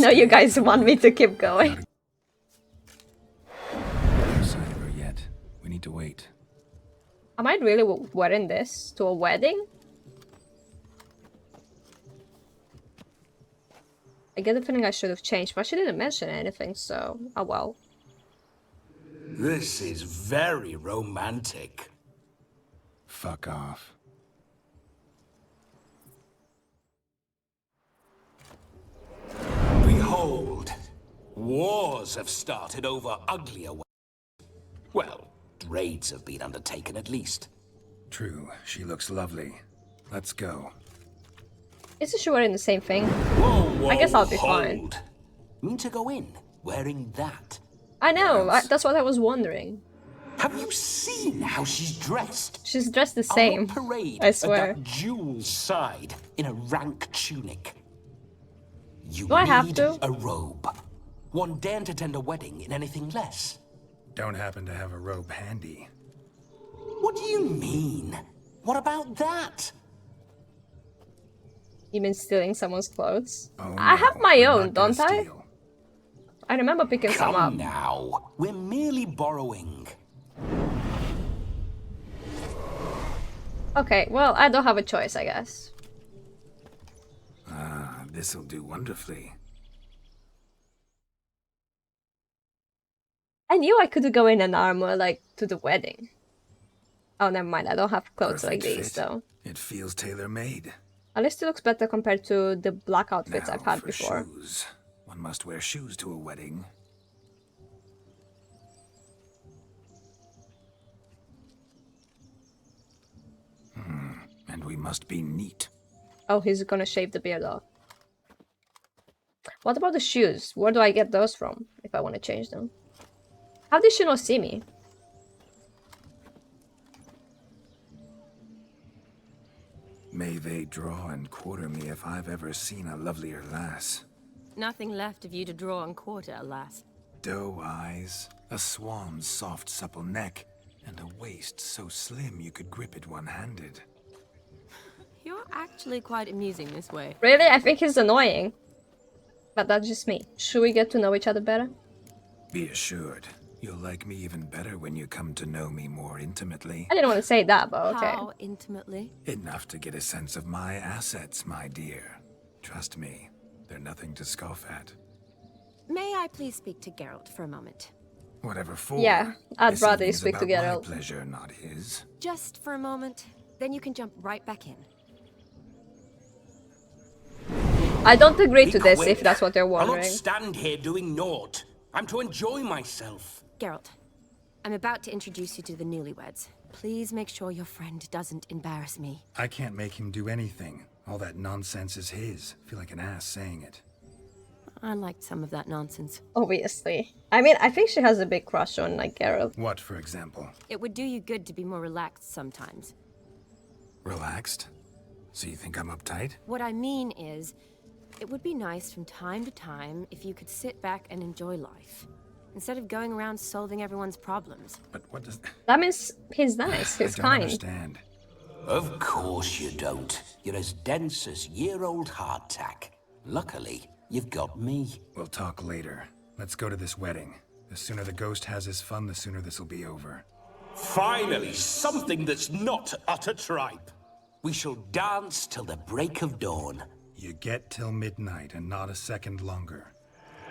know you guys want me to keep going. No sign of her yet. We need to wait. Am I really wearing this to a wedding? I get the feeling I should have changed, but she didn't mention anything, so oh well. This is very romantic. Fuck off. Behold, wars have started over uglier ways. Well, raids have been undertaken at least. True, she looks lovely. Let's go. Isn't she wearing the same thing? Whoa, I guess I'll be hold. fine. Mean to go in wearing that? I know, that's what I was wondering. Have you seen how she's dressed? She's dressed the same, Our parade I swear. At that jewel side in a rank tunic. You Do I have need to? a robe. One daren't attend a wedding in anything less. Don't happen to have a robe handy. What do you mean? What about that? You mean stealing someone's clothes? Oh, I no, have my we're own, not gonna don't I? steal. I remember picking some up. Come now. We're merely borrowing. Okay, well, I don't have a choice, I guess. Ah, this'll do wonderfully. I knew I could go in an armor, like, to the wedding. Oh, never mind, I don't have clothes like Perfect these, fit. though. It feels tailor-made. At least it looks better compared to the black outfits Now I've had for before. shoes. One must wear shoes to a wedding. And we must be neat. Oh, he's gonna shave the beard off. What about the shoes? Where do I get those from, if I want to change them? How did she not see me? May they draw and quarter me if I've ever seen a lovelier lass. Nothing left of you to draw and quarter, alas. Doe eyes, a swan's soft supple neck, and a waist so slim you could grip it one-handed. You're actually quite amusing this way. Really? I think he's annoying. But that's just me. Should we get to know each other better? Be assured, you'll like me even better when you come to know me more intimately. I didn't want to say that, but okay. How intimately? Enough to get a sense of my assets, my dear. Trust me, they're nothing to scoff at. May I please speak to Geralt for a moment? Whatever for. Yeah, I'd This rather you evening's speak to about my Geralt. pleasure, not his. Just for a moment, then you can jump right back in. I don't agree to Be this, quick. if that's what you're I'll wondering. not stand here doing naught. I'm to enjoy myself. Geralt, I'm about to introduce you to the newlyweds. Please make sure your friend doesn't embarrass me. I can't make him do anything. All that nonsense is his. Feel like an ass saying it. I liked some of that nonsense. Obviously. I mean, I think she has a big crush on, like, Geralt. What, for example? It would do you good to be more relaxed sometimes. Relaxed? So you think I'm uptight? What I mean is, it would be nice from time to time if you could sit back and enjoy life, instead of going around solving everyone's problems. But what does... That means he's nice, he's I don't kind. understand. Of course you don't. You're as dense as year-old hardtack. Luckily, you've got me. We'll talk later. Let's go to this wedding. The sooner the ghost has his fun, the sooner this'll be over. Finally, something that's not utter tripe. We shall dance till the break of dawn. You get till midnight and not a second longer.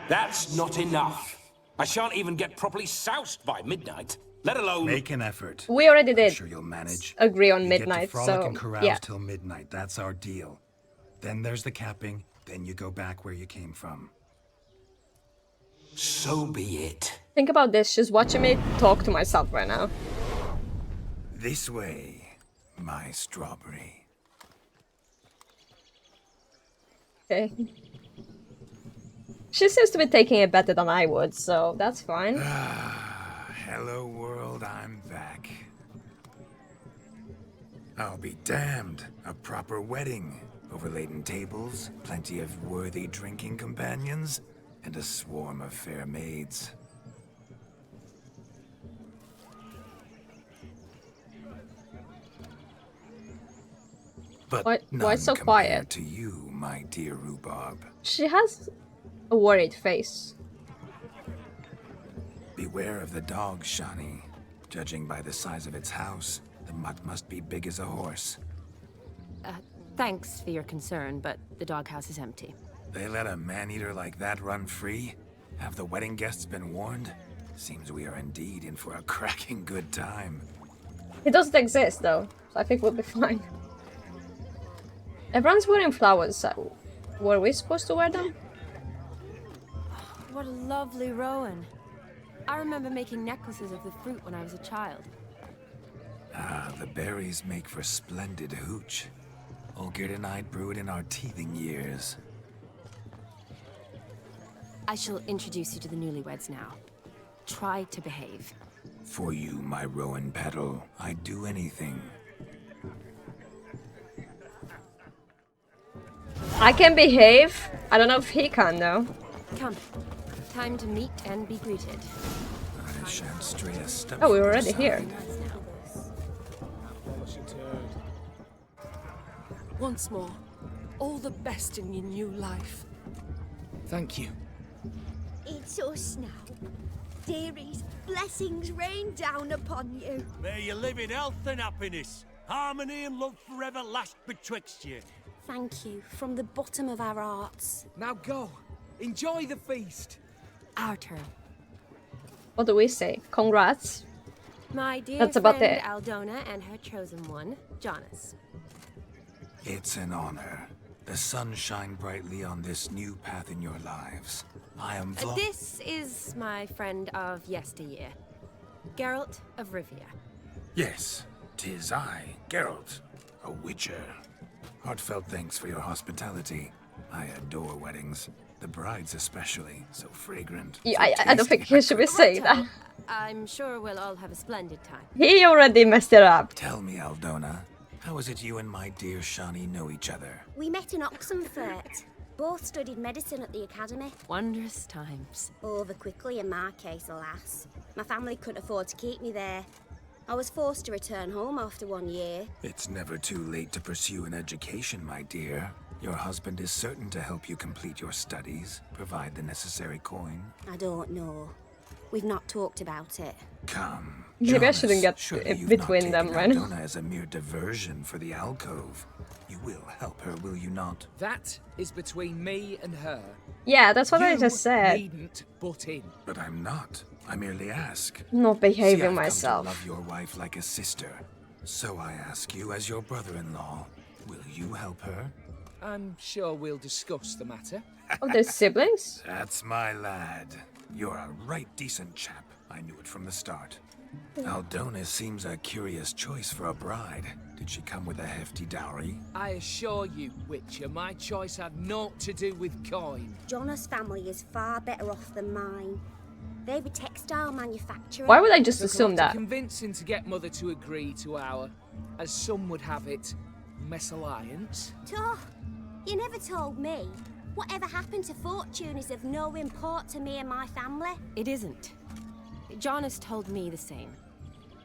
That's not enough. I shan't even get properly soused by midnight, let alone... Make an effort. We already I'm did sure you'll manage. agree on You midnight, get to frolic so and carouse yeah. till midnight. That's our deal. Then there's the capping. Then you go back where you came from. So be it. Think about this, she's watching me talk to myself right now. This way, my strawberry. Okay. She seems to be taking it better than I would, so that's fine. Hello world, I'm back. I'll be damned. A proper wedding. Overladen tables, plenty of worthy drinking companions, and a swarm of fair maids. But Why none so compared quiet? to you, my dear rhubarb. She has A worried face. Beware of the dog, Shani. Judging by the size of its house, the mutt must be big as a horse. Thanks for your concern, but the doghouse is empty. They let a man-eater like that run free? Have the wedding guests been warned? Seems we are indeed in for a cracking good time. It doesn't exist though, so I think we'll be fine. Everyone's wearing flowers, so were we supposed to wear them? What a lovely rowan. I remember making necklaces of the fruit when I was a child. Ah, the berries make for splendid hooch. Olgierd and I brewed in our teething years. I shall introduce you to the newlyweds now. Try to behave. For you, my rowan petal, I'd do anything. I can behave. I don't know if he can though. Come. Time to meet and be greeted. I shan't stray a step. Oh, we're from your already here. side. Once more, all the best in your new life. Thank you. It's us now. Dearies, blessings rain down upon you. May you live in health and happiness. Harmony and love forever last betwixt you. Thank you from the bottom of our hearts. Now go. Enjoy the feast. Our turn. What do we say? Congrats. My dear That's about friend it. Aldona and her chosen one, Jonas. It's an honor. The sun shine brightly on this new path in your lives. I am This is my friend of yesteryear, Geralt of Rivia. Yes, 'tis I, Geralt, a witcher. Heartfelt thanks for your hospitality. I adore weddings. The brides especially, so fragrant. Yeah, so I don't think tasty. he should be saying that. I'm sure we'll all have a splendid time. He already messed it up. Tell me, Aldona, how is it you and my dear Shani know each other? We met in Oxenfurt. Both studied medicine at the academy. Wondrous times. Over quickly in my case, alas. My family couldn't afford to keep me there. I was forced to return home after 1 year. It's never too late to pursue an education, my dear. Your husband is certain to help you complete your studies, provide the necessary coin. I don't know. We've not talked about it. Come. Maybe I Jonas, shouldn't get surely it you've between not them, taken right? Aldona as a mere diversion for the alcove. You will help her, will you not? That is between me and her. Yeah, that's what I You just said. needn't butt in. But I'm not. I merely ask. Not See, behaving I've come myself. to love your wife like a sister. So I ask you, as your brother-in-law, will you help her? I'm sure we'll discuss the matter. Oh, there's siblings? That's my lad. You're a right decent chap. I knew it from the start. Aldona seems a curious choice for a bride. Did she come with a hefty dowry? I assure you, Witcher, my choice had naught to do with coin. Jonas' family is far better off than mine. They were textile manufacturing. Why would I just Took a assume lot that? of convincing to get Mother to agree to our, as some would have it, mesalliance. Toh, you never told me. Whatever happened to fortune is of no import to me and my family. It isn't. Jonas told me the same.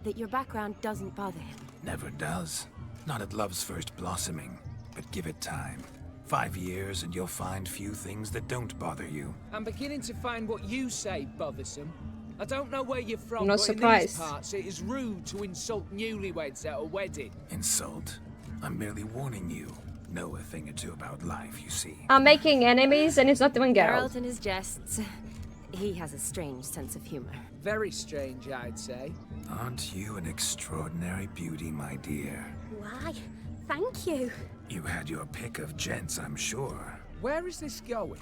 That your background doesn't bother him. Never does. Not at love's first blossoming. But give it time. 5 years and you'll find few things that don't bother you. I'm beginning to find what you say bothersome. I don't know where you're from, I'm not but surprised. in these parts it is rude to insult newlyweds at a wedding. Insult? I'm merely warning you. Know a thing or two about life, you see. I'm making enemies and it's not even Geralt Geralt. and his jests. He has a strange sense of humor. Very strange, I'd say. Aren't you an extraordinary beauty, my dear? Why, thank you. You had your pick of gents, I'm sure. Where is this going?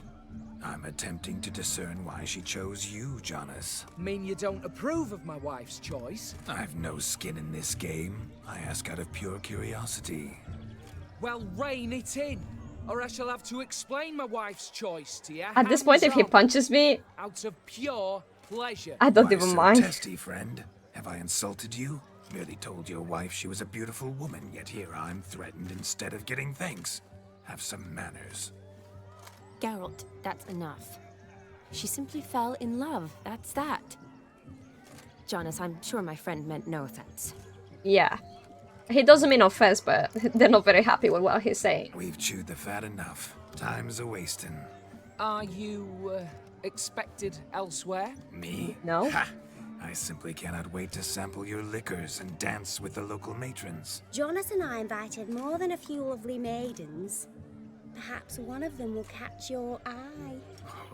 I'm attempting to discern why she chose you, Jonas. Mean you don't approve of my wife's choice? I've no skin in this game. I ask out of pure curiosity. Well, rein it in, or I shall have to explain my wife's choice to you. At this point, if he hands-on, punches me, out of pure pleasure. I don't Why even so mind. testy, friend? Have I insulted you? Merely told your wife she was a beautiful woman, yet here I'm threatened instead of getting thanks. Have some manners. Geralt, that's enough. She simply fell in love, that's that. Jonas, I'm sure my friend meant no offense. Yeah. He doesn't mean offense, but they're not very happy with what he's saying. We've chewed the fat enough. Time's a-wasting. Are you expected elsewhere? Me? No. Ha! I simply cannot wait to sample your liquors and dance with the local matrons. Jonas and I invited more than a few lovely maidens. Perhaps one of them will catch your eye.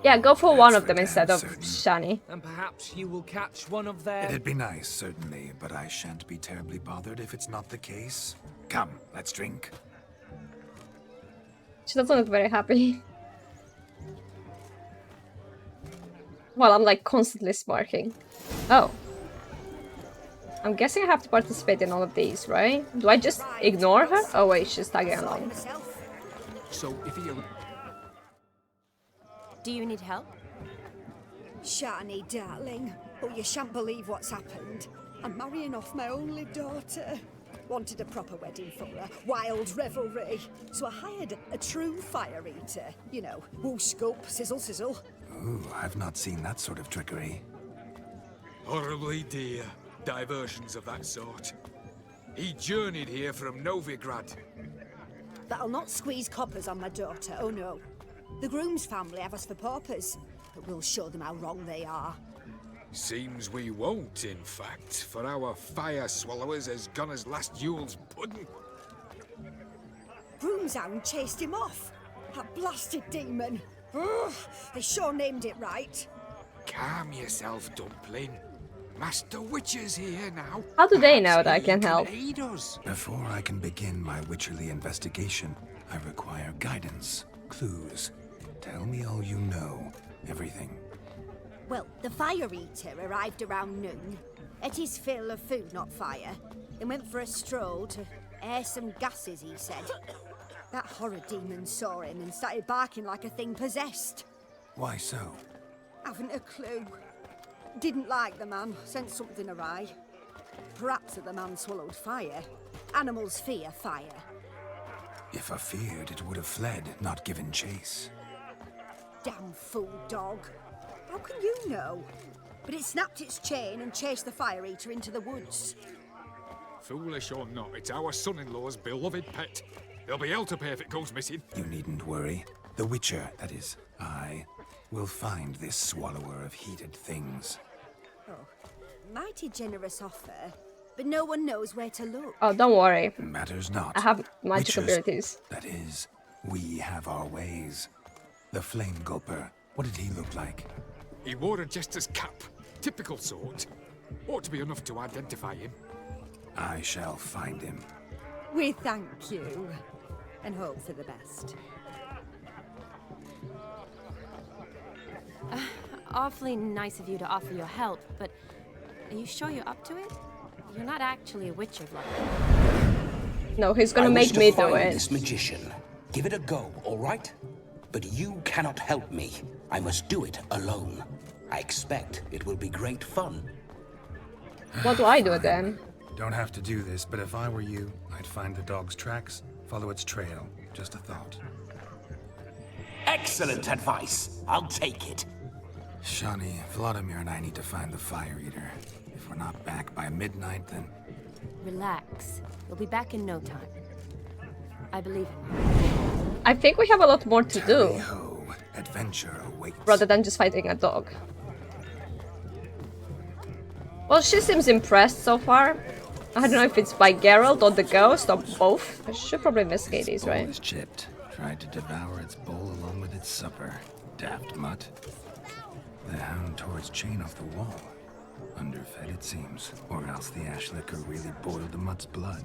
Yeah, go for That's one of for them damn instead of certain. Shani. And perhaps you will catch one of their... It'd be nice, certainly, but I shan't be terribly bothered if it's not the case. Come, let's drink. She doesn't look very happy. Well, I'm like constantly sparking. Oh. I'm guessing I have to participate in all of these, right? Do I just ignore her? Oh wait, she's tagging along. So if you... Do you need help? Shani, darling. Oh, you shan't believe what's happened. I'm marrying off my only daughter. Wanted a proper wedding for her, wild revelry. So I hired a true fire eater. You know, whoosh, scope, sizzle, sizzle. Ooh, I've not seen that sort of trickery. Horribly dear diversions of that sort. He journeyed here from Novigrad. That'll not squeeze coppers on my daughter, oh no. The groom's family have us for paupers, but we'll show them how wrong they are. Seems we won't, in fact, for our fire swallowers has gone as last Yule's pudding. Groom's hound chased him off. That blasted demon. Ugh, they sure named it right. Calm yourself, Dumpling. Master Witcher's here now. How do they know Perhaps that I he can help? aid us. Before I can begin my witcherly investigation, I require guidance, clues. Tell me all you know, everything. Well, the fire eater arrived around noon. Ate his fill of food, not fire. Then went for a stroll to air some gases, he said. That horrid demon saw him and started barking like a thing possessed. Why so? Haven't a clue. Didn't like the man, sent something awry. Perhaps the man swallowed fire. Animals fear fire. If I feared, it would have fled, not given chase. Damn fool dog. How can you know? But it snapped its chain and chased the fire eater into the woods. Foolish or not, it's our son-in-law's beloved pet. There'll be hell to pay if it goes missing. You needn't worry. The Witcher, that is, I, will find this swallower of heated things. Oh, mighty generous offer, but no one knows where to look. Oh, don't worry. Matters not. I have magic Witchers, abilities. that is, we have our ways. The Flame Gulper, what did he look like? He wore a jester's cap. Typical sort. Ought to be enough to identify him. I shall find him. We thank you, and hope for the best. Awfully nice of you to offer your help, but are you sure you're up to it? You're not actually a witcher, Vlodimir. No, he's gonna I wish make to me do find it. this magician. Give it a go, all right? But you cannot help me. I must do it alone. I expect it will be great fun. What do I do then? Don't have to do this, but if I were you, I'd find the dog's tracks, follow its trail. Just a thought. Excellent advice. I'll take it. Shani, Vlodimir and I need to find the fire eater. If we're not back by midnight, then... Relax. We'll be back in no time. I believe in you. I think we have a lot more to do, Tally-ho, adventure awaits. rather than just fighting a dog. Well, she seems impressed so far. I don't know if it's by Geralt or the ghost or both. I should probably investigate these, Bowl right? is chipped. Tried to devour its bowl along with its supper. Daft mutt. The hound tore its chain off the wall. Underfed, it seems. Or else the ash liquor really boiled the mutt's blood.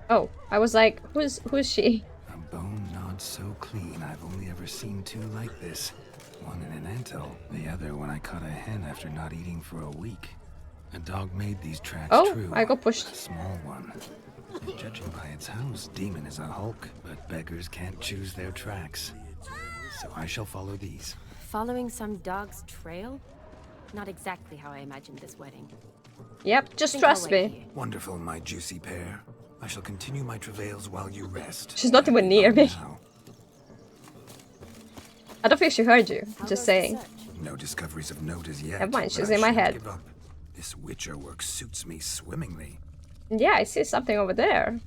Oh, I was like, who's she? A bone gnawed so clean I've only ever seen two like this. One in an anthill, the other when I caught a hen after not eating for a week. A dog made these tracks Oh, true. I got pushed. A small one. Judging by its house, demon is a hulk, but beggars can't choose their tracks. So I shall follow these. Following some dog's trail? Not exactly how I imagined this wedding. Yep, just Think I'll trust wait me. here. Wonderful, my juicy pair. I shall continue my travails while you rest. She's not even near me. Now. I don't think she heard you. How Just goes the saying. search? No discoveries of note as yet. Never mind, but she's I in my shan't head. give up. This Witcher work suits me swimmingly. Yeah, I see something over there.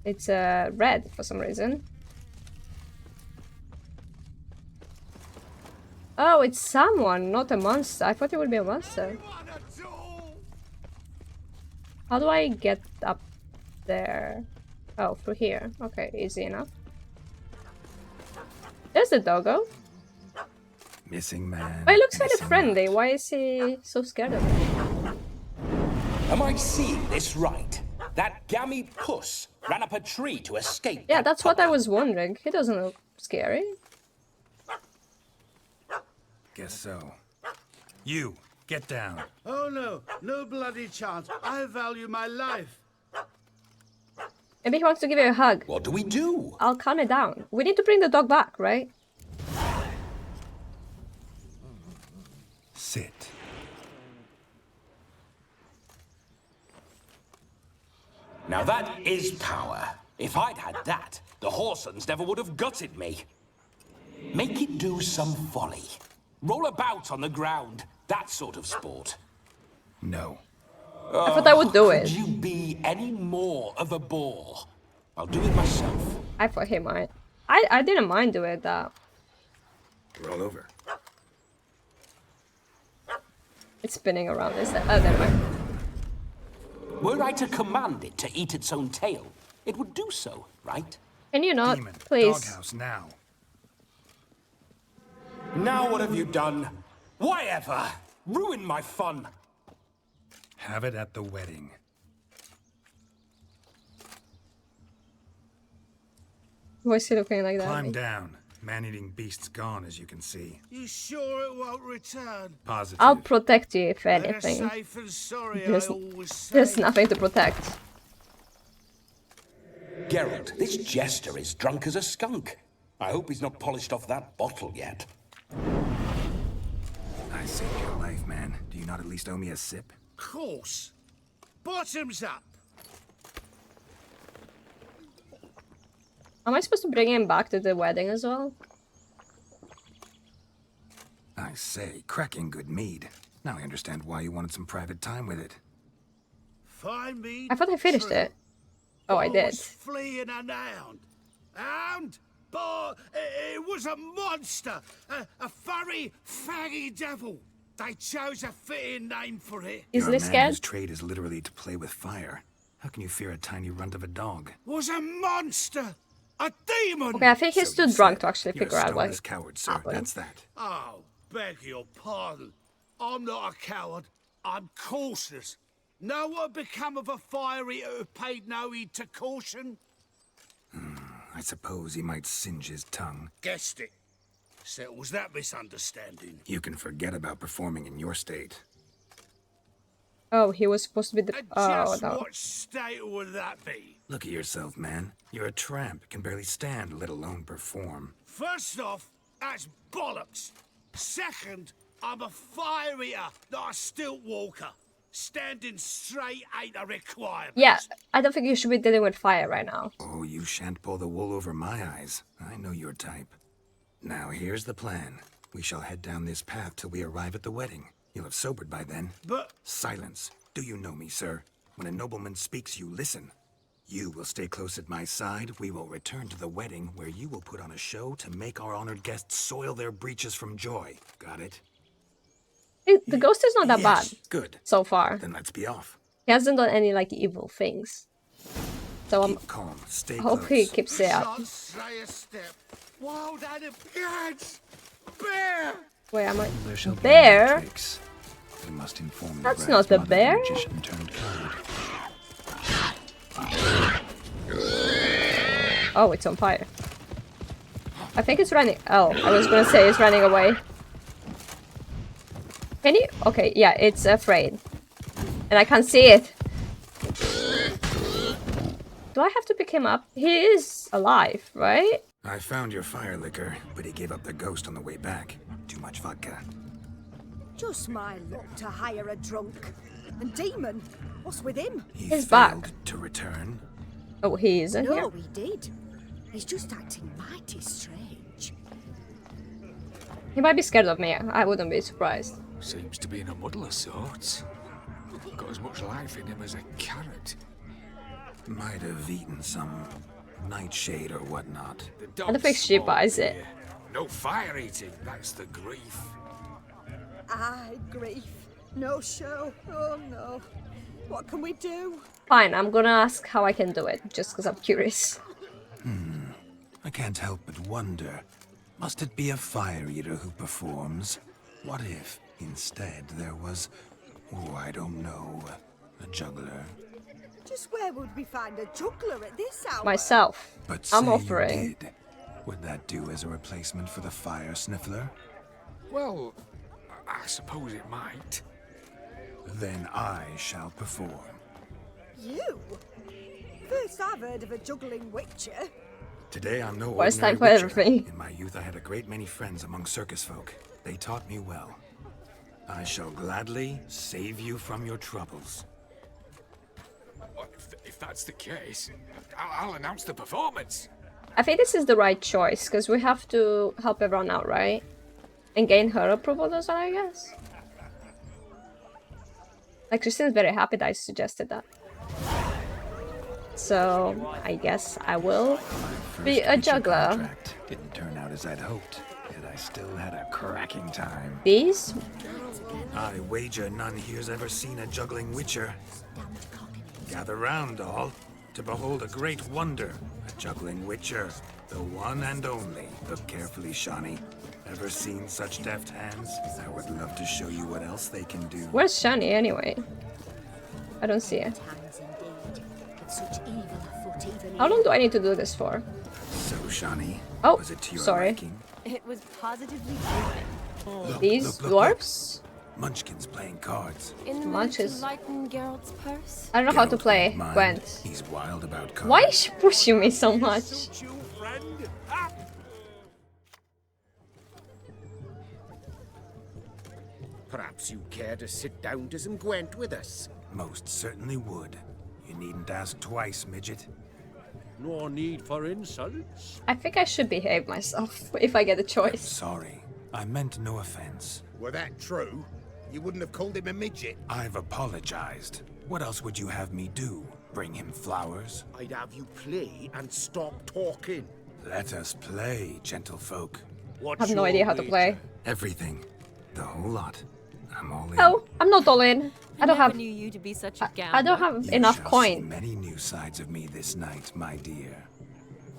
It's red for some reason. Oh, it's someone, not a monster. I thought it would be a monster. How do I get up there? Oh, through here. Okay, easy enough. There's the doggo. Missing man. But he looks kind of missing friendly. nut. Why is he so scared of me? Am I seeing this right? That gammy puss ran up a tree to escape. Yeah, that that's what I pup. was wondering. He doesn't look scary. Guess so. You, get down. Oh no, no bloody chance. I value my life. Maybe he wants to give you a hug. What do we do? I'll calm it down. We need to bring the dog back, right? Sit. Now that is power. If I'd had that, the Horsons never would have gutted me. Make it do some folly. Roll about on the ground. That sort of sport. No. I thought I would do Could it. you be any more of a bore? I'll do it myself. I thought he might. I didn't mind doing that. Roll over. It's spinning around. Is that? Oh, never mind. Were I to command it to eat its own tail, it would do so, right? Can you not, Demon, please? doghouse now. Now what have you done? Why ever? Ruin my fun. Have it at the wedding. Why is he looking like that? Climb down. Man-eating beast's gone, as you can see. You sure it won't return? Positive. I'll protect you if Better anything. safe than sorry, There's, I always say. there's nothing to protect. Geralt, this jester is drunk as a skunk. I hope he's not polished off that bottle yet. I saved your life, man. Do you not at least owe me a sip? Course. Bottoms up. Am I supposed to bring him back to the wedding as well? I say, cracking good mead. Now I understand why you wanted some private time with it. Find me. I thought I finished it. Oh, I did. Fleeing an hound. Hound? But it was a monster. A furry, faggy devil. They chose a fitting name for it. Easily You're a man scared? whose trade is literally to play with fire. How can you fear a tiny runt of a dog? Was a monster. A demon. Okay, I think he's So too you drunk said. to actually You're figure out a what stubborn coward, sir. happened. That's that. Oh, beg your pardon. I'm not a coward. I'm cautious. Know what become of a fire eater who paid no heed to caution? I suppose he might singe his tongue. Guessed it. Settles that misunderstanding. You can forget about performing in your state. Oh, he was supposed to be the. And Oh, just no. what state would that be? Look at yourself, man. You're a tramp, can barely stand, let alone perform. First off, that's bollocks. Second, I'm a fire eater, not a stilt walker. Standing straight ain't a requirement. Yeah, I don't think you should be dealing with fire right now. Oh, you shan't pull the wool over my eyes. I know your type. Now, here's the plan. We shall head down this path till we arrive at the wedding. You'll have sobered by then. But Silence. Do you know me, sir? When a nobleman speaks, you listen. You will stay close at my side. We will return to the wedding, where you will put on a show to make our honored guests soil their breeches from joy. Got it? The ghost is not that Yes. bad Good. so far. Then let's be off. He hasn't done any like evil things. So Keep calm. Stay I hope close. he keeps it up. shan't say a step. Wild animals! Bear! Where am I? There shall be Bear? no tricks. We must inform the That's brat's not the mother bear. magician turned coward. Oh, it's on fire. I think it's running. Oh, I was gonna say it's running away. Can you? Okay, yeah, it's afraid. And I can't see it. Do I have to pick him up? He is alive, right? I found your fire liquor, but he gave up the ghost on the way back. Too much vodka. Just my luck to hire a drunk. And Demon, what's with him? He He's failed back. to return. Oh, he isn't here. No, he did. He's just acting mighty strange. He might be scared of me. I wouldn't be surprised. Seems to be in a muddle of sorts. Got as much life in him as a carrot. Might have eaten some nightshade or whatnot. The I don't think she dog's buys small it. here. No fire eating, that's the grief. Aye, grief. No show. Oh no. What can we do? Fine, I'm gonna ask how I can do it, just because I'm curious. I can't help but wonder. Must it be a fire eater who performs? What if, instead, there was... Oh, I don't know. A juggler. Just where would we find a juggler at this hour? Myself. But I'm say offering. you did. Would that do as a replacement for the fire sniffler? Well, I suppose it might. Then I shall perform. You? First I've heard of a juggling witcher. Today I'm no First time ordinary for witcher. everything. In my youth I had a great many friends among circus folk. They taught me well. I shall gladly save you from your troubles. Well, if that's the case, I'll announce the performance. I think this is the right choice, because we have to help everyone out, right? And gain her approval as well, I guess. Like, Christine's very happy that I suggested that. So, I guess I will be a juggler. Contract didn't turn out as I'd hoped, yet I still had a cracking time. These? I wager none here's ever seen a juggling witcher. Gather round, all, to behold a great wonder, a juggling witcher, the one and only. Look carefully, Shani. Ever seen such deft hands? I would love to show you what else they can do. Where's Shani, anyway? I don't see it. How long do I need to do this for? So, Shani, Oh, was it to your sorry. liking? It was positively gripping. Look, These look, look, look. dwarfs? Munchkins playing cards. In the mood to Munches. lighten Geralt's purse? I don't know how to Geralt play won't mind. Gwent. He's wild about cards. Why is she pushing me so much? Suit you, friend. Ah! Perhaps you care to sit down to some Gwent with us? Most certainly would. You needn't ask twice, midget. No need for insults. I think I should behave myself if I get a choice. Sorry. I meant no offense. Were that true, you wouldn't have called him a midget. I've apologized. What else would you have me do? Bring him flowers? I'd have you play and stop talking. Let us play, gentlefolk. What's I have no your idea how to play. wager? Everything. The whole lot. I'm all in. Oh, I'm not all in. I don't never have. knew you to be such a gambler. I don't have You enough shall coin. see many new sides of me this night, my dear.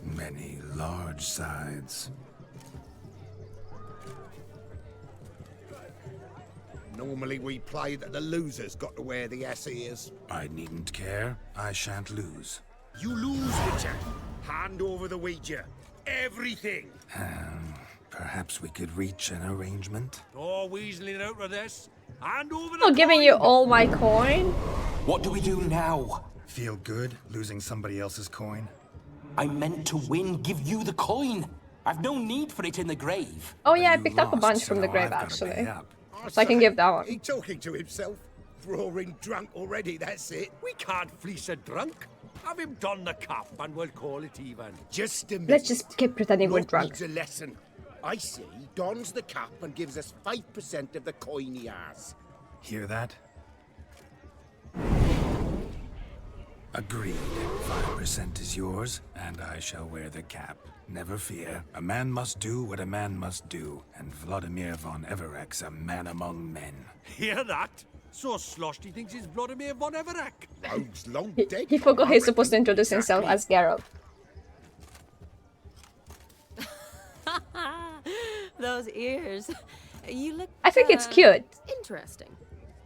Many large sides. Normally we play that the loser's got to wear the ass ears. I needn't care. I shan't lose. You lose, Witcher. Hand over the wager. Everything. Perhaps we could reach an arrangement? No weaseling out of this. Hand over the I'm not giving you coin. all my coin. What do we do now? Feel good losing somebody else's coin? I meant to win, give you the coin. I've no need for it in the grave. Oh yeah, I You picked up a lost, bunch so from the now grave I've gotta actually. pay up. So I can give that one. He talking to himself. Roaring drunk already, that's it. We can't fleece a drunk. Have him don the cap and we'll call it even. Just a minute. Let's just keep pretending we're Lot drunk. needs a lesson. I say he dons the cap and gives us 5% of the coin he has. Hear that? Agreed. 5% is yours, and I shall wear the cap. Never fear. A man must do what a man must do, and Vlodimir Von Everec's a man among men. Hear that? So sloshed he thinks he's Vlodimir Von Everec. Rogue's long He, dead. he forgot I he's supposed to reckon. introduce himself as Geralt. Those ears. You look. I think it's cute. Interesting.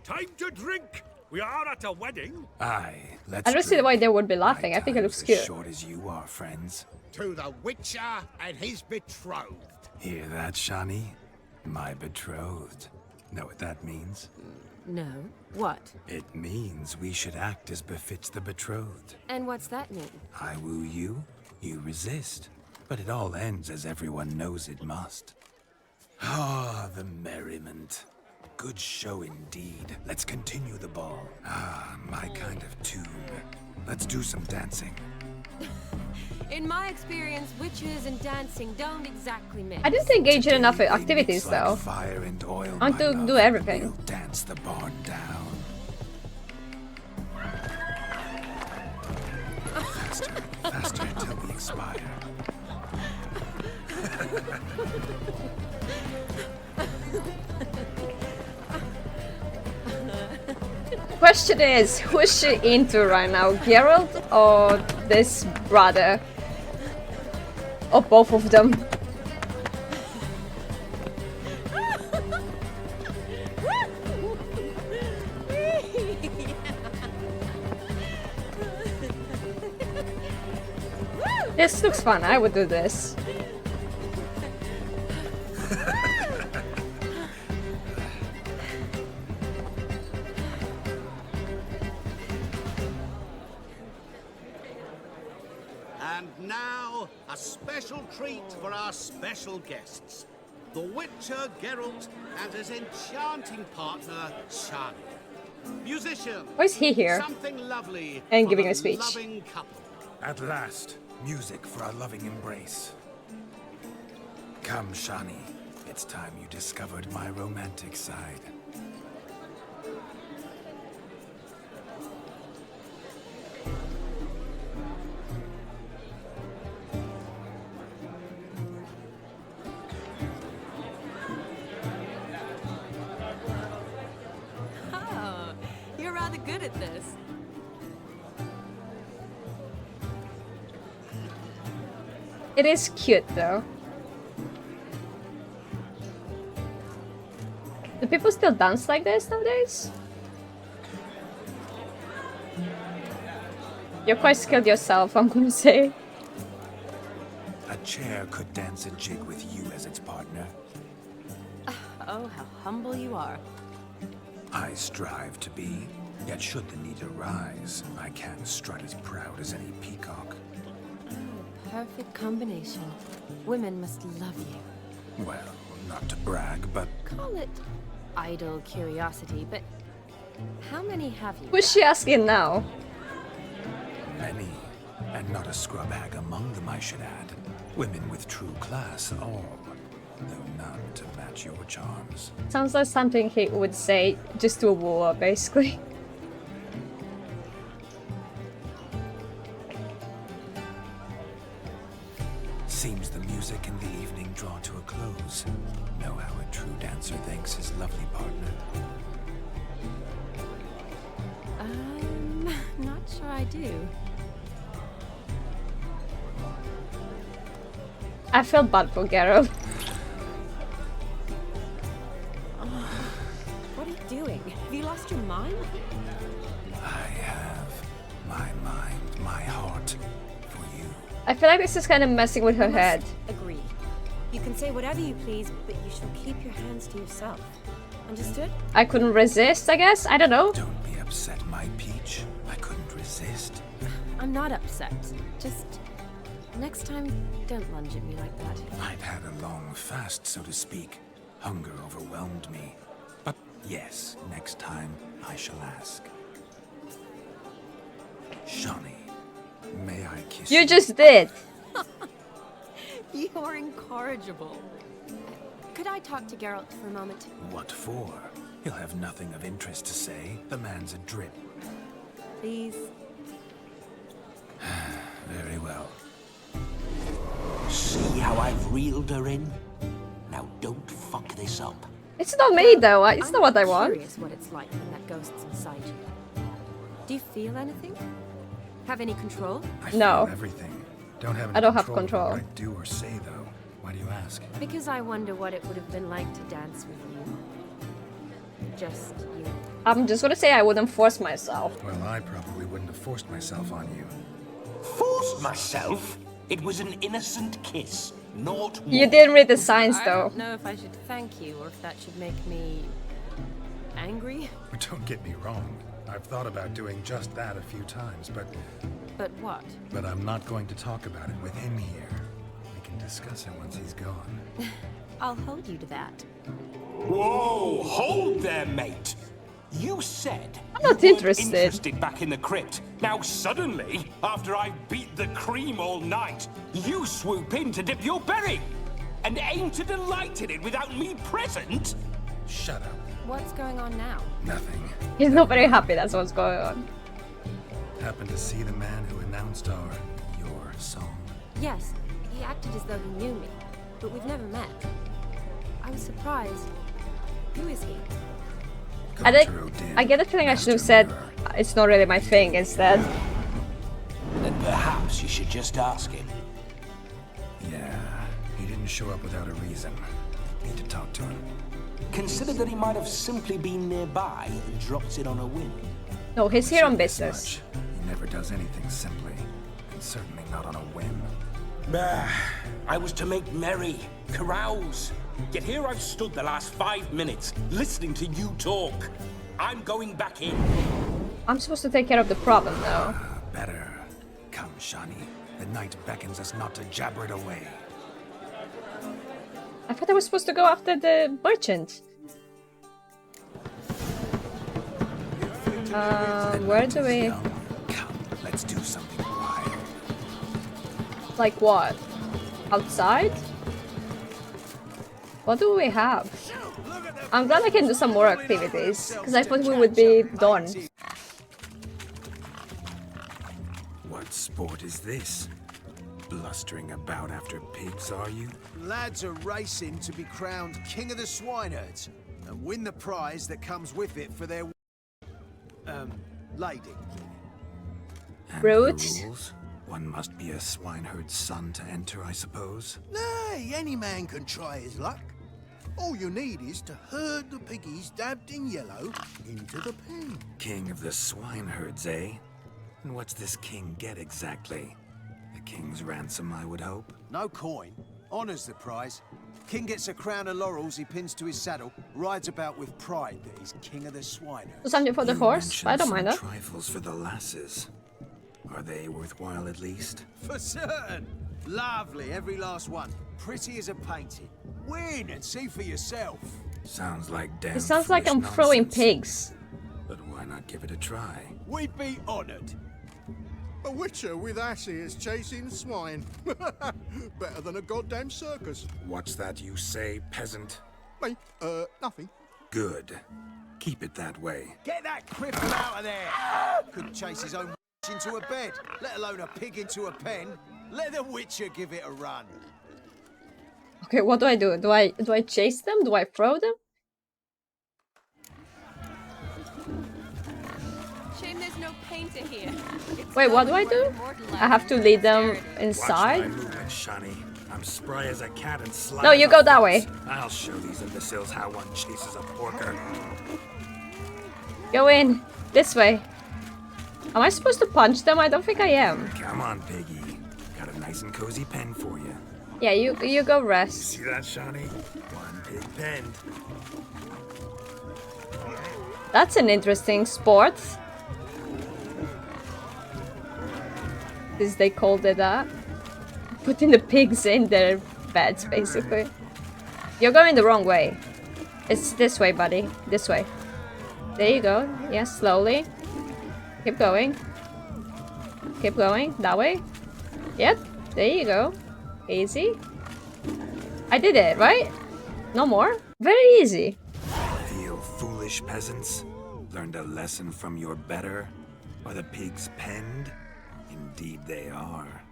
Time to drink. We are at a wedding. Aye, let's I don't see drink. why they would be My laughing. I think it time's looks as cute. short as you are, friends. To the Witcher and his betrothed. Hear that, Shani? My betrothed. Know what that means? No. What? It means we should act as befits the betrothed. And what's that mean? I woo you, you resist. But it all ends as everyone knows it must. Ah, the merriment. Good show indeed. Let's continue the ball. Ah, my kind of tune. Let's do some dancing. In my experience, witches and dancing don't exactly mix. I didn't engage in enough Today they activities mix like though. Fire and oil, I want my to love. do everything. We'll dance the barn down. Faster, faster till we expire. Question is, who is she into right now? Geralt or this brother? Or both of them? This looks fun, I would do this. And now, a special treat for our special guests. The Witcher Geralt and his enchanting partner, Shani. Musician. Why is he here? Something lovely And for giving the a speech. Loving couple. At last, music for our loving embrace. Come, Shani. It's time you discovered my romantic side. Oh, you're rather good at this. It is cute though. Do people still dance like this nowadays? You're quite skilled yourself, I'm gonna say. A chair could dance a jig with you as its partner. Oh, how humble you are. I strive to be, yet should the need arise, I can strut as proud as any peacock. Perfect combination. Women must love you. Well, not to brag, but Call it idle curiosity, but how many have you? Who's she asking now? many. And not a scrub hag among them, I should add. Women with true class, all. Though none to match your charms. Sounds like something he would say just to a war, basically. Seems the music and the evening draw to a close. Know how a true dancer thanks his lovely partner? Not sure I do. I feel bad for Geralt. What are you doing? Have you lost your mind? I have my mind, my heart for you. I feel like this is kind of messing with her We head. must agree. You can say whatever you please, but you shall keep your hands to yourself. Understood? I couldn't resist, I guess? I don't know. Don't be upset, my peach. I couldn't resist. I'm not upset. Just next time, don't lunge at me like that. I'd had a long fast, so to speak. Hunger overwhelmed me. But yes, next time I shall ask. Shani, may I kiss you? You just did. You're incorrigible. Could I talk to Geralt for a moment? What for? He'll have nothing of interest to say. The man's a drip. Please? Very well. See how I've reeled her in? Now don't fuck this up. It's not me though, it's not what I I'm want. curious what it's like when that ghost's inside you. Do you feel anything? Have any control? I No. feel everything. Don't have any I don't have over control. What I do or say, though. Why do you ask? Because I wonder what it would have been like to dance with you. Just you. I'm just gonna say I wouldn't force myself. Well, I probably wouldn't have forced myself on you. Forced myself? It was an innocent kiss, not more. You didn't read the signs I though. don't know if I should thank you or if that should make me angry. Don't get me wrong. I've thought about doing just that a few times, But what? but I'm not going to talk about it with him here. We can discuss it once he's gone. I'll hold you to that. Whoa, hold there, mate. You said I'm not you weren't interested. back in the crypt. Now suddenly, after I beat the cream all night, you swoop in to dip your berry. And aim to delight in it without me present? Shut up. What's going on now? Nothing. He's not very happy, that's what's going on. Happened to see the man who announced your song. Yes, he acted as though he knew me. but we've never met. I was surprised. Who is he? Gaunter O'dimm, I get the feeling I should have Master said Mirror. it's not really my thing instead. Then perhaps you should just ask him. Yeah, he didn't show up without a reason. Need to talk to him. Consider that he might have simply been nearby and dropped in on a whim. No, he's here on Said this business. much. He never does anything simply, and certainly not on a whim. I was to make merry, carouse. Yet here I've stood the last 5 minutes, listening to you talk. I'm going back in. I'm supposed to take care of the problem though. Better. Come, Shani. The night beckons us not to jabber it away. I thought I was supposed to go after the merchant. Where do we... Come, let's do something wild. Like what? Outside? What do we have? I'm glad I can do some more activities, because I thought we would be done. What sport is this? Blustering about after pigs, are you? Lads are racing to be crowned King of the Swineherds and win the prize that comes with it for their lady. And Rude. the rules? One must be a swineherd's son to enter, I suppose. Nay, any man can try his luck. All you need is to herd the piggies dabbed in yellow into the pen. King of the swineherds, eh? And what's this king get exactly? The king's ransom, I would hope. No coin. Honours the prize. King gets a crown of laurels he pins to his saddle, rides about with pride that he's king of the Swineherds. Do something for the You horse? I don't mind mentioned that. some trifles for the lasses. Are they worthwhile at least? For certain. Lovely, every last one. Pretty as a painting. Win and see for yourself. Sounds like damn It sounds like I'm foolish throwing nonsense. pigs. But why not give it a try? We'd be honoured. A witcher with asses chasing swine. Better than a goddamn circus. What's that you say, peasant? Me? Nothing. Good. Keep it that way. Get that cripple out of there! Couldn't chase his own into a bed, let alone a pig into a pen. Let the Witcher give it a run. Okay, what do I do? Do I chase them? Do I throw them? Shame there's no painter here. It's Wait, what do I not do? immortalized I have to lead them Watch my inside? movement, Shani. I'm spry as a cat and sly No, as you a go that fox. way. I'll show these imbeciles how one chases a porker. Go in. This way. Am I supposed to punch them? I don't think I am. Come on, piggy. Got a nice and cozy pen for you. Yeah, you go rest. See that, Shani? One pig penned. That's an interesting sport. As they called it that. Putting the pigs in their beds, basically. You're going the wrong way. It's this way, buddy. This way. There you go. Yeah, slowly. Keep going. Keep going. That way. Yep. There you go. Easy. I did it, right? No more? Very easy. Feel foolish, peasants? Learned a lesson from your better? Are the pigs penned? Indeed they are.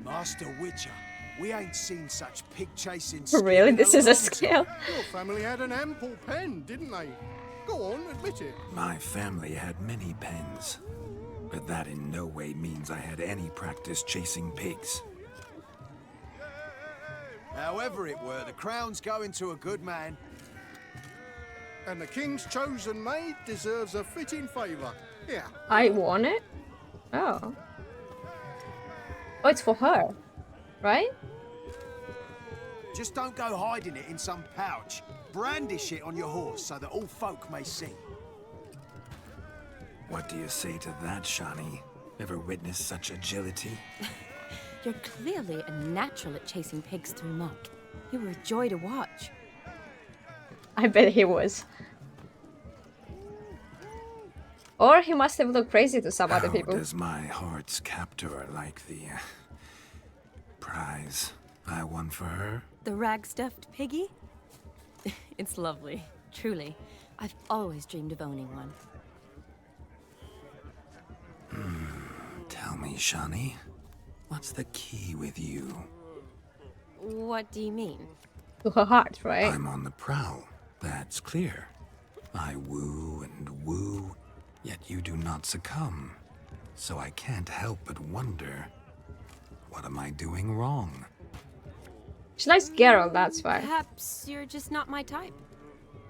Master Witcher, we ain't seen such pig chasing. Really? This is a skill. skill? Your family had an ample pen, didn't they? Go on, admit it. My family had many pens. But that in no way means I had any practice chasing pigs. However it were, the crown's going to a good man. And the king's chosen maid deserves a fitting favour. Yeah. I want it? Oh. Oh, it's for her. Right? Just don't go hiding it in some pouch. Brandish it on your horse so that all folk may see. What do you say to that, Shani? Ever witnessed such agility? You're clearly a natural at chasing pigs through muck. You were a joy to watch. I bet he was. Or he must have looked crazy to some other How people. does my heart's captor like the prize I won for her? The rag-stuffed piggy? It's lovely, truly. I've always dreamed of owning one. Tell me, Shani, what's the key with you? What do you mean? to her heart, right? I'm on the prowl, that's clear. I woo and woo, yet you do not succumb. So I can't help but wonder, what am I doing wrong? She likes Geralt, that's why. Perhaps you're just not my type.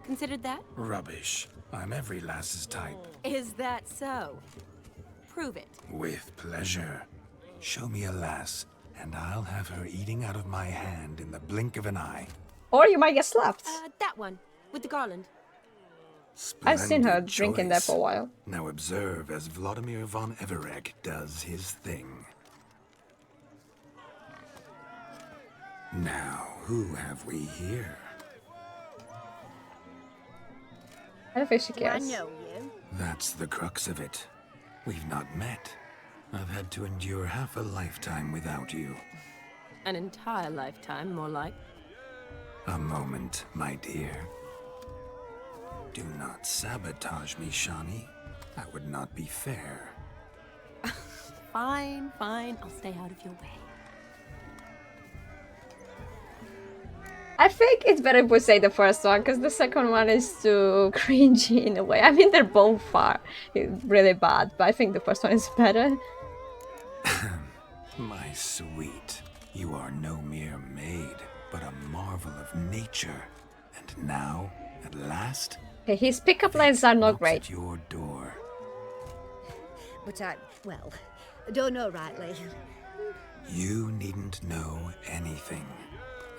Considered that? Rubbish. I'm every lass's type. Is that so? Prove it. With pleasure. Show me a lass, and I'll have her eating out of my hand in the blink of an eye. Or you might get slapped. That one, with the garland. I've seen her Splendid drinking there choice. for a while. Now observe as Vlodimir Von Everec does his thing. Now, who have we here? I don't think she Do I cares. know you? That's the crux of it. We've not met. I've had to endure half a lifetime without you. An entire lifetime, more like. A moment, my dear. Do not sabotage me, Shani. That would not be fair. Fine, fine. I'll stay out of your way. I think it's better if we say the first one, because the second one is too cringy in a way. I mean, they're both really bad, but I think the first one is better. My sweet, you are no mere maid, but a marvel of nature. And now, at last, Okay, his pickup lines are not great. at your door. But I don't know rightly. You needn't know anything.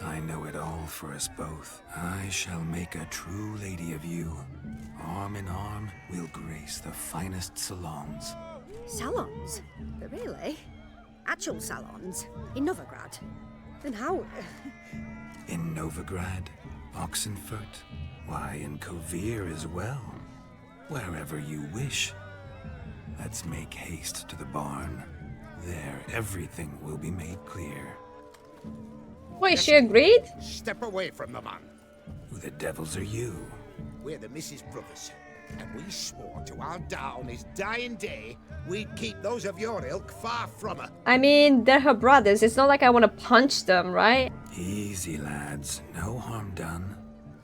I know it all for us both. I shall make a true lady of you. Arm in arm, we'll grace the finest salons. Salons? But really? Actual salons? In Novigrad? And how? In Novigrad, Oxenfurt, why, in Ofier as well. Wherever you wish. Let's make haste to the barn. There, everything will be made clear. Wait, she agreed? Step away from the man. Who the devils are you? We're the Mrs. Brothers, and we swore to our down his dying day we'd keep those of your ilk far from her. I mean, they're her brothers. It's not like I want to punch them, right? Easy, lads. No harm done.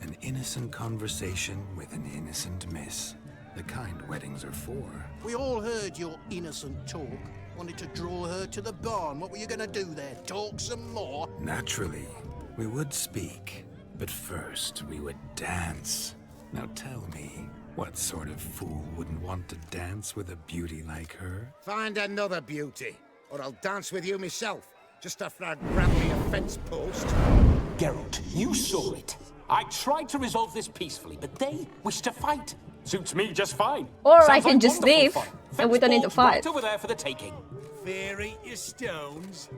An innocent conversation with an innocent miss. The kind weddings are for. We all heard your innocent talk. Wanted to draw her to the barn. What were you gonna do there? Talk some more? Naturally, we would speak. But first, we would dance. Now tell me, what sort of fool wouldn't want to dance with a beauty like her? Find another beauty, or I'll dance with you myself, just after I grab me a fence post. Geralt, you saw it. I tried to resolve this peacefully, but they wish to fight. Suits me just fine. Or I Sounds can like just wonderful leave, fun. and we don't need to Fence fight. right over there for the taking. Fear eat your stones.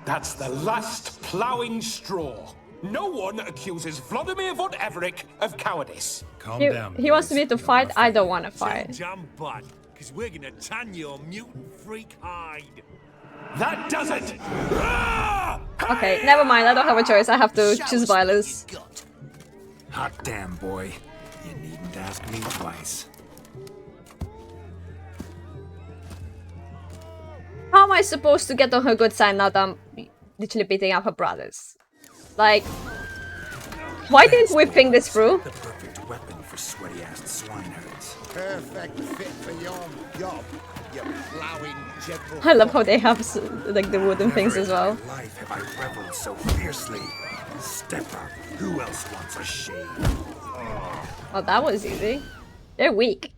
That's the last ploughing straw. No one accuses Vlodimir Von Everec of cowardice. Calm He, down. he wants boys. me to You're fight. not I don't fighting. want to fight. Damn bad, because we're gonna tan your mutant freak hide. That does it! Ah! Okay, never mind. I don't have a choice. I have to choose violence. Hot damn, boy. You needn't ask me twice. How am I supposed to get on her good side now that I'm literally beating up her brothers? Like, why didn't we think this through? The perfect weapon for sweaty-assed swineherds. Perfect fit for your job, you ploughing gentle. I love how they have like the wooden things as well. Never in my life have I reveled so fiercely. Step up. Who else wants a shave? Oh, that was easy. They're weak.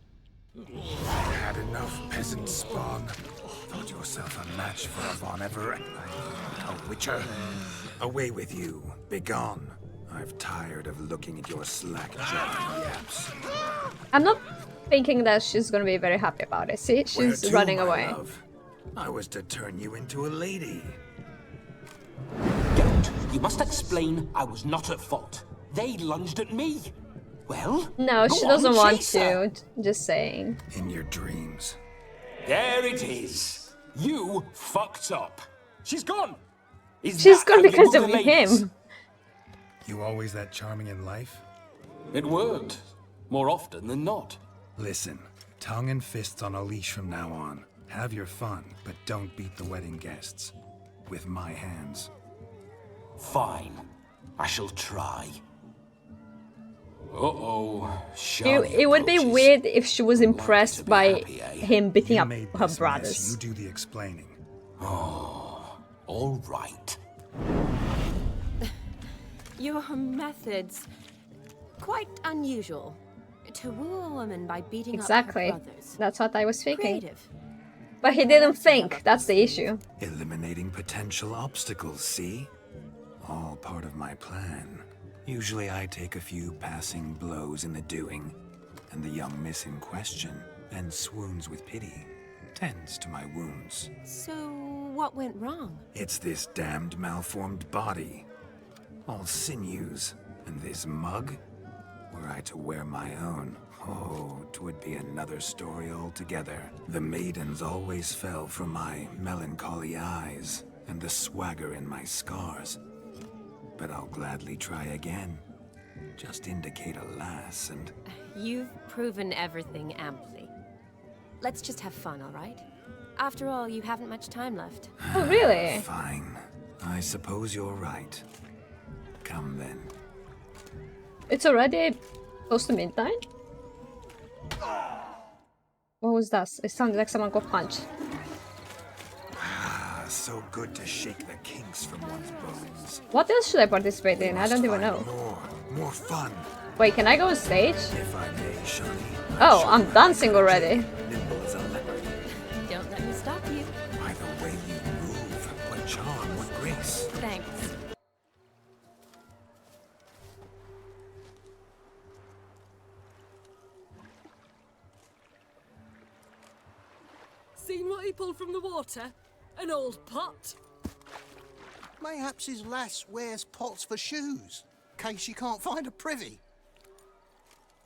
Had enough, peasant spawn. Thought yourself a match for a Von Everec. A witcher. Away with you. Begone. I've tired of looking at your slack-jawed yaps. I'm not thinking that she's gonna be very happy about it. See, Where she's to, running my away. love? I was to turn you into a lady. Geralt, you must explain I was not at fault. They lunged at me. Well, No, go she on, doesn't want chase her. to. Just saying. In your dreams. There it is. You fucked up. She's gone. Is She's that gone how you because rule of the ladies? him. You always that charming in life? It worked. More often than not. Listen, tongue and fists on a leash from now on. Have your fun, but don't beat the wedding guests. With my hands. Fine. I shall try. Uh-oh. Shani It would be approaches. weird if she was impressed by happy, eh? him beating You up made her this brothers. mess, you do the explaining. Oh, all right. Your methods quite unusual. To woo a woman by beating Exactly. up her brothers. That's what I was thinking. Creative. But he didn't think. That's the issue. Eliminating potential obstacles, see? All part of my plan. Usually I take a few passing blows in the doing, and the young miss in question then swoons with pity, tends to my wounds. So, what went wrong? It's this damned malformed body. All sinews, and this mug? Were I to wear my own, oh, 'twould be another story altogether. The maidens always fell for my melancholy eyes, and the swagger in my scars. But I'll gladly try again. Just indicate a lass and... You've proven everything amply. Let's just have fun, all right? After all, you haven't much time left. Oh, really? Fine. I suppose you're right. Come then. It's already close to midnight? What was that? It sounded like someone got punched. Ah, so good to shake the kinks from one's bones. What else should I participate in? I don't even know. More fun. Wait, can I go on stage? If I may, Shani. Oh, I'm dancing already. Nimble as a leopard. Don't let me stop you. By the way you move, what charm, what grace. Thanks. Seen what he pulled from the water? An old pot. Mayhaps his lass wears pots for shoes, case she can't find a privy.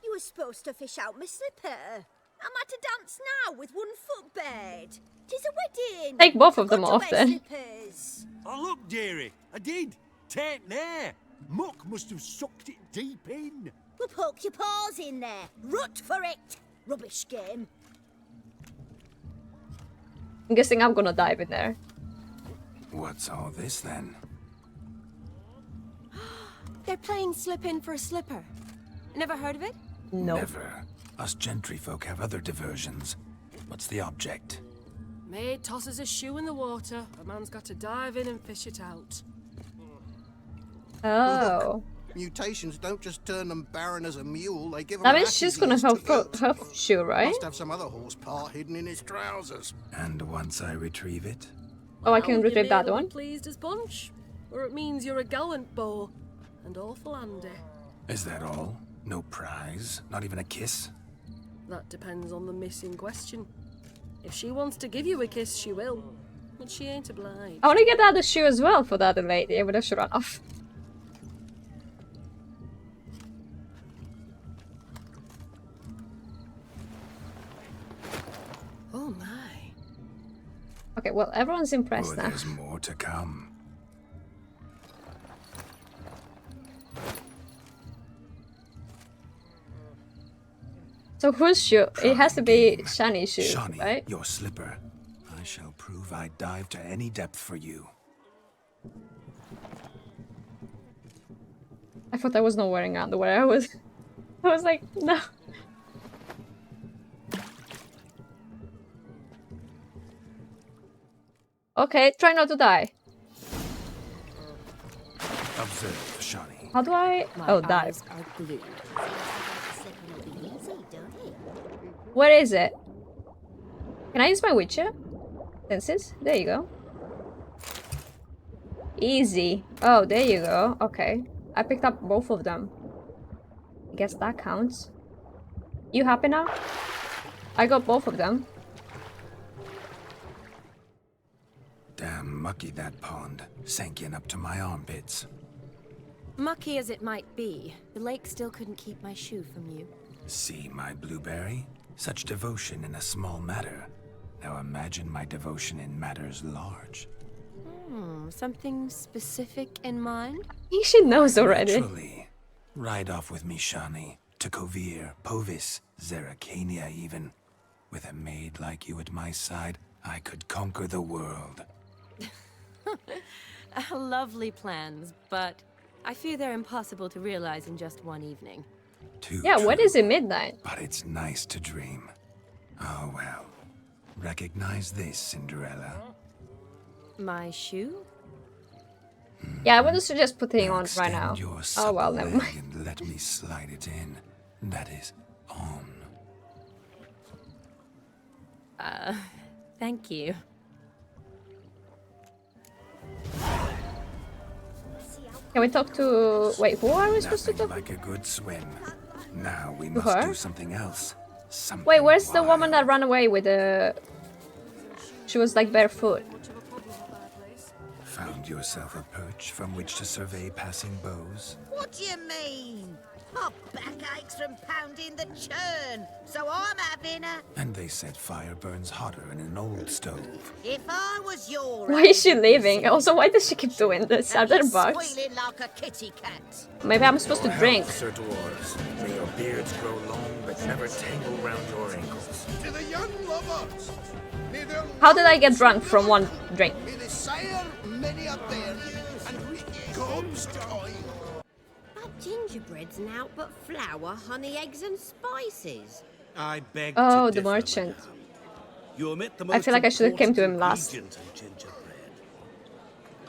You were supposed to fish out my slipper. I'm at to dance now with one foot bared. 'Tis a wedding. Take both of Got them to off wear then. slippers. Oh, look, dearie, I did. Take there. Muck must have sucked it deep in. Well, poke your paws in there. Rut for it. Rubbish game. I'm guessing I'm gonna dive in there. What's all this then? They're playing slip in for a slipper. Never heard of it? No. Never. Us gentry folk have other diversions. What's the object? Maid tosses a shoe in the water. A man's got to dive in and fish it out. Oh. Mutations don't just turn them barren as a mule, they give them That means she's gonna have her shoe, right? Must have some other horse part hidden in his trousers. And once I retrieve it? Oh, I can Well, retrieve you that may one. be pleased as punch, or it means you're a gallant beau and awful handy. Is that all? No prize? Not even a kiss? That depends on the miss in question. If she wants to give you a kiss, she will, but she ain't obliged. I wanna get the other shoe as well for the other lady, but I should run off. Oh my. Okay, well, everyone's impressed Oh, now. there's more to come. So whose shoe? It has to be Shani's shoe, Shani, right? your slipper. I shall prove I dive to any depth for you. I thought I was not wearing underwear. I was like, no. Okay, try not to die. Observe, Shani. How do I? Oh, dive. Eyes are glued. Where is it? Can I use my Witcher senses? There you go. Easy. Oh, there you go. Okay. I picked up both of them. I guess that counts. You happy now? I got both of them. Damn mucky that pond. Sank in up to my armpits. Mucky as it might be, the lake still couldn't keep my shoe from you. See my blueberry? Such devotion in a small matter. Now imagine my devotion in matters large. Something specific in mind? She knows already. Naturally. Ride off with me, Shani. To Ofier, Povis, Zeracania even. With a maid like you at my side, I could conquer the world. Lovely plans, but I fear they're impossible to realize in just one evening. Yeah, what is it, midnight? But it's nice to dream. Oh well. Recognize this, Cinderella. My shoe? Yeah, I wouldn't suggest putting on right now. Your Oh well, never leg mind. and let me slide it in. That is on. Thank you. Can we talk to... Wait, who are we supposed to Nothing talk like a good swim. Now we to? must Her? do something else. Something Wait, where's the wild. woman that ran away with the... She was like barefoot. Found yourself a perch from which to survey passing bows? What do you mean? My back aches from pounding the churn, so I'm having a... And they said fire burns hotter in an old stove. If I was your... Why is she leaving? Also, why does she keep doing this? Are there bugs? squealing like a kitty cat. Maybe I'm supposed to Your drink. health, Sir Dwarves. May your beards grow long, but never tangle round your ankles. To the young lovers. May their How did I get drunk from one drink? May the sire many a bear and rich comes time. But gingerbread's now but flour, honey, eggs and spices. I beg Oh, to the differ, merchant. madame. You omit the I most feel like I should have came to him important last. ingredient in gingerbread.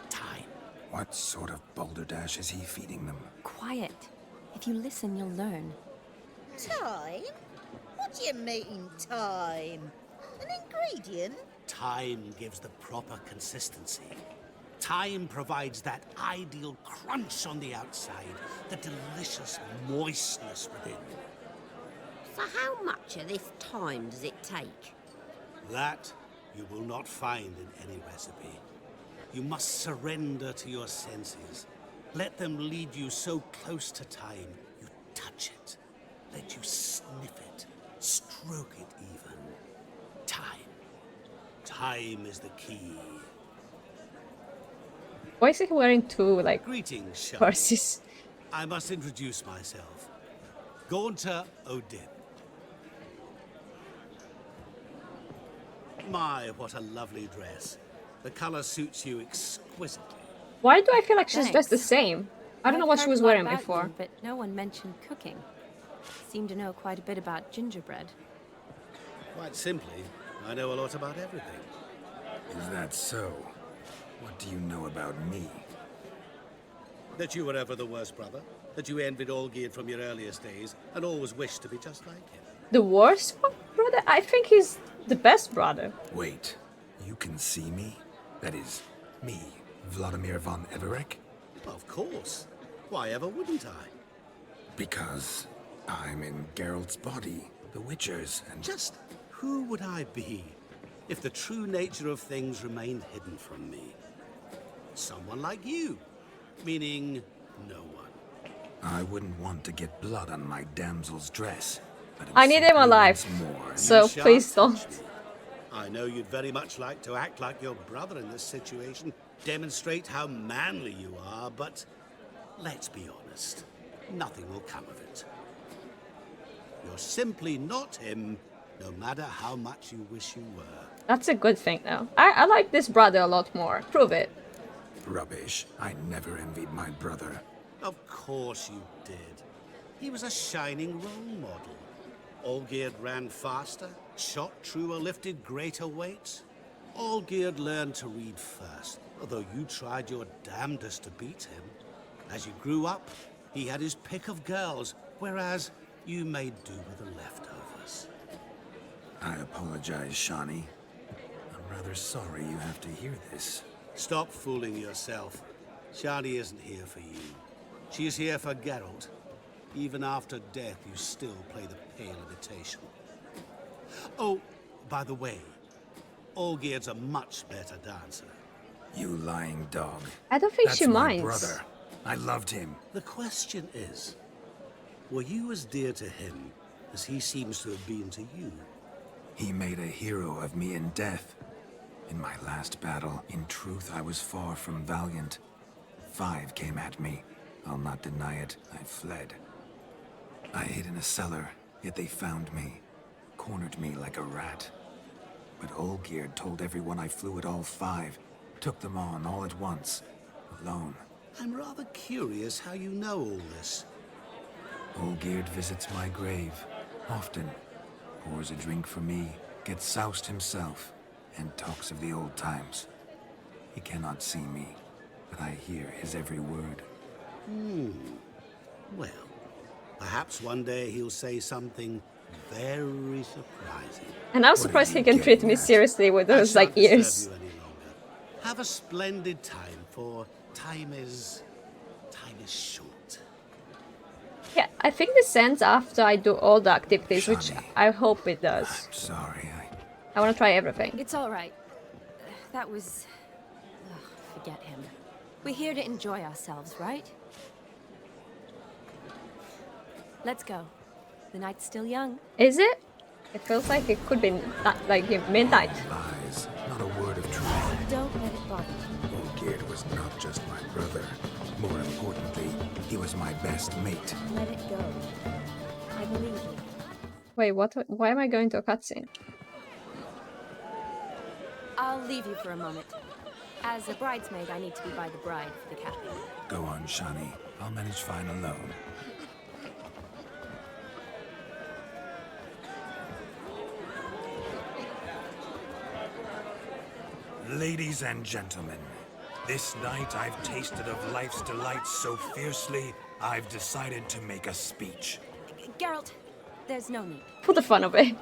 Time. What sort of balderdash is he feeding them? Quiet. If you listen, you'll learn. Time? What do you mean, time? An ingredient? Time gives the proper consistency. Time provides that ideal crunch on the outside, the delicious moistness within. So how much of this time does it take? That you will not find in any recipe. You must surrender to your senses. Let them lead you so close to time, you touch it. Let you sniff it, stroke it even. Time. Time is the key. Why is he wearing two, like, Greetings, Shani. horses? I must introduce myself. Gaunter O'dimm. My, what a lovely dress. The color suits you exquisitely. Why do I feel like she's dressed the Thanks. same? I don't know I've what she heard was a lot wearing about before. you, but no one mentioned cooking. Seem to know quite a bit about gingerbread. Quite simply, I know a lot about everything. Is that so? What do you know about me? That you were ever the worst brother. That you envied Olgierd from your earliest days and always wished to be just like him. The worst brother? I think he's the best brother. Wait, you can see me? That is, me, Vlodimir Von Everec? Of course. Why ever wouldn't I? Because I'm in Geralt's body, the Witcher's, and... Just who would I be if the true nature of things remained hidden from me? Someone like you. Meaning, no one. I wouldn't want to get blood on my damsel's dress. But I need him alive, so You shan't please touch don't. me. I know you'd very much like to act like your brother in this situation, demonstrate how manly you are, but let's be honest, nothing will come of it. You're simply not him, no matter how much you wish you were. That's a good thing, though. I like this brother a lot more. Prove it. Rubbish. I never envied my brother. Of course you did. He was a shining role model. Olgierd ran faster, shot truer, lifted greater weights. Olgierd learned to read first, although you tried your damnedest to beat him. As you grew up, he had his pick of girls, whereas you made do with the leftovers. I apologize, Shani. I'm rather sorry you have to hear this. Stop fooling yourself. Shani isn't here for you. She is here for Geralt. Even after death, you still play the pale imitation. Oh, by the way, Olgierd's a much better dancer. You lying dog. I don't think That's she my minds. brother. I loved him. The question is, were you as dear to him as he seems to have been to you? He made a hero of me in death. In my last battle, in truth, I was far from valiant. 5 came at me. I'll not deny it. I fled. I hid in a cellar, yet they found me. Cornered me like a rat. But Olgierd told everyone I flew at all 5. Took them on all at once. Alone. I'm rather curious how you know all this. Olgierd visits my grave, often. Pours a drink for me, gets soused himself, and talks of the old times. He cannot see me, but I hear his every word. Well, perhaps one day he'll say something very surprising. And I'm surprised he can treat me seriously with those like disturb ears. you any longer. Have a splendid time, for time is short. Yeah, I think this ends after I do all the activities, which I hope it does. I'm sorry, I want to try everything. It's all right. That was... Ugh, forget him. We're here to enjoy ourselves, right? Let's go. The night's still young. Is it? It feels like it could be like midnight. Lies, not a word of truth. Don't let it bother you. Olgierd was not just my brother. More importantly, he was my best mate. Let it go. I believe you. Wait, what? Why am I going to a cutscene? I'll leave you for a moment. As a bridesmaid, I need to be by the bride for the capping. Go on, Shani. I'll manage fine alone. Ladies and gentlemen, this night I've tasted of life's delights so fiercely, I've decided to make a speech. Geralt, there's no need. For the fun of it.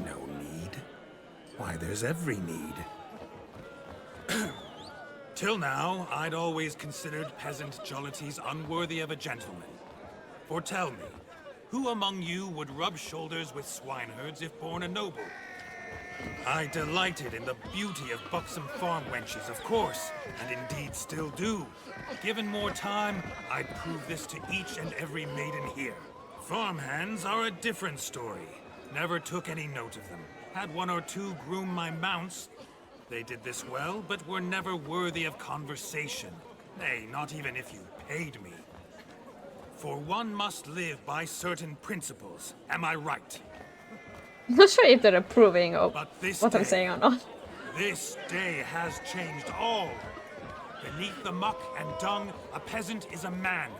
No need? Why, there's every need. Till now, I'd always considered peasant jollities unworthy of a gentleman. For tell me, who among you would rub shoulders with swineherds if born a noble? I delighted in the beauty of buxom farm wenches, of course, and indeed still do. Given more time, I'd prove this to each and every maiden here. Farmhands are a different story. Never took any note of them. Had one or two groom my mounts. They did this well, but were never worthy of conversation. Nay, not even if you paid me. For one must live by certain principles. Am I right? I'm not sure if they're approving of what I'm day, saying or not. This day has changed all. Beneath the muck and dung, a peasant is a man.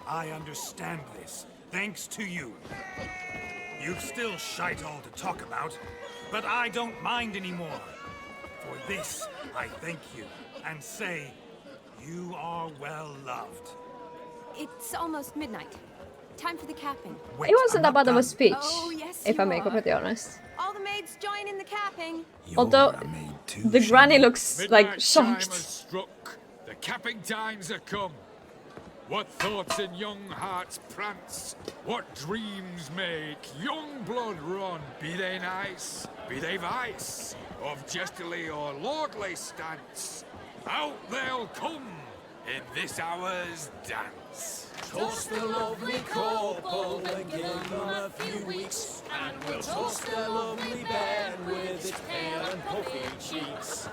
I understand this, thanks to you. You've still shite all to talk about, but I don't mind anymore. For this, I thank you, and say, you are well loved. It's almost midnight. Time for the capping. It wasn't that bad of a speech, Oh, yes, if you I'm being are. completely honest. All the maids join in the capping. Although the granny looks like Midnight chime has shocked. struck. The capping times are come. What thoughts in young hearts prance? What dreams make young blood run? Be they nice, be they vice, of jestily or lordly stance, out they'll come in this hour's dance. Toast the lovely couple and give them a few weeks, and we'll toast the lovely bed with its pale and puffy cheeks.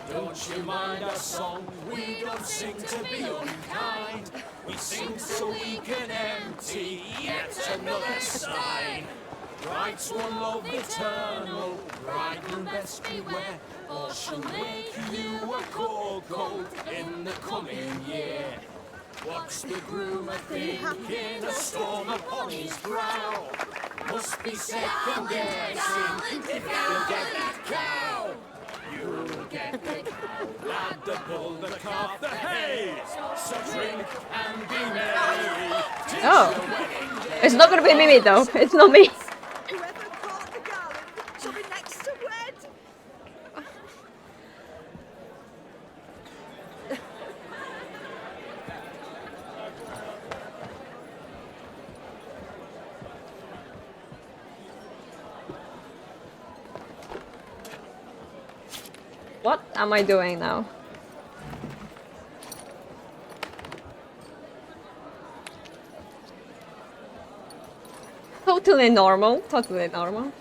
Don't you mind our song? We don't sing to be unkind. We sing so we can empty yet another stein. Bride's one love eternal, bridegroom best beware, or she'll make you a cocoa in the coming year. What's the groom a-thinking, a storm upon his brow? Must be second guessing if he'll get that cow. You'll get the cow, lad, the bull, the calf, the hay. So drink and be merry. Oh. It's not gonna be me though. It's not me. Whoever caught the garland shall be next to wed. What am I doing now? Totally normal. Totally normal.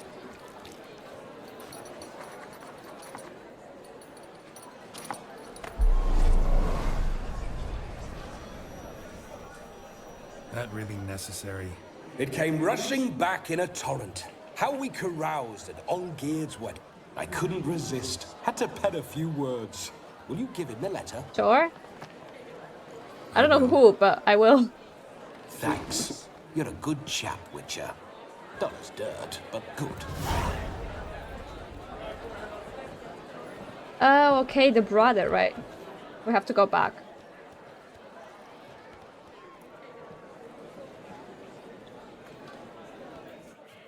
That really necessary? It came rushing back in a torrent. How we caroused at Olgierd's wedding. I couldn't resist. Had to pen a few words. Will you give him the letter? Sure. I don't know who, but I will. Thanks. You're a good chap, Witcher. Dull as dirt, but good. Oh, okay, the brother, right? We have to go back.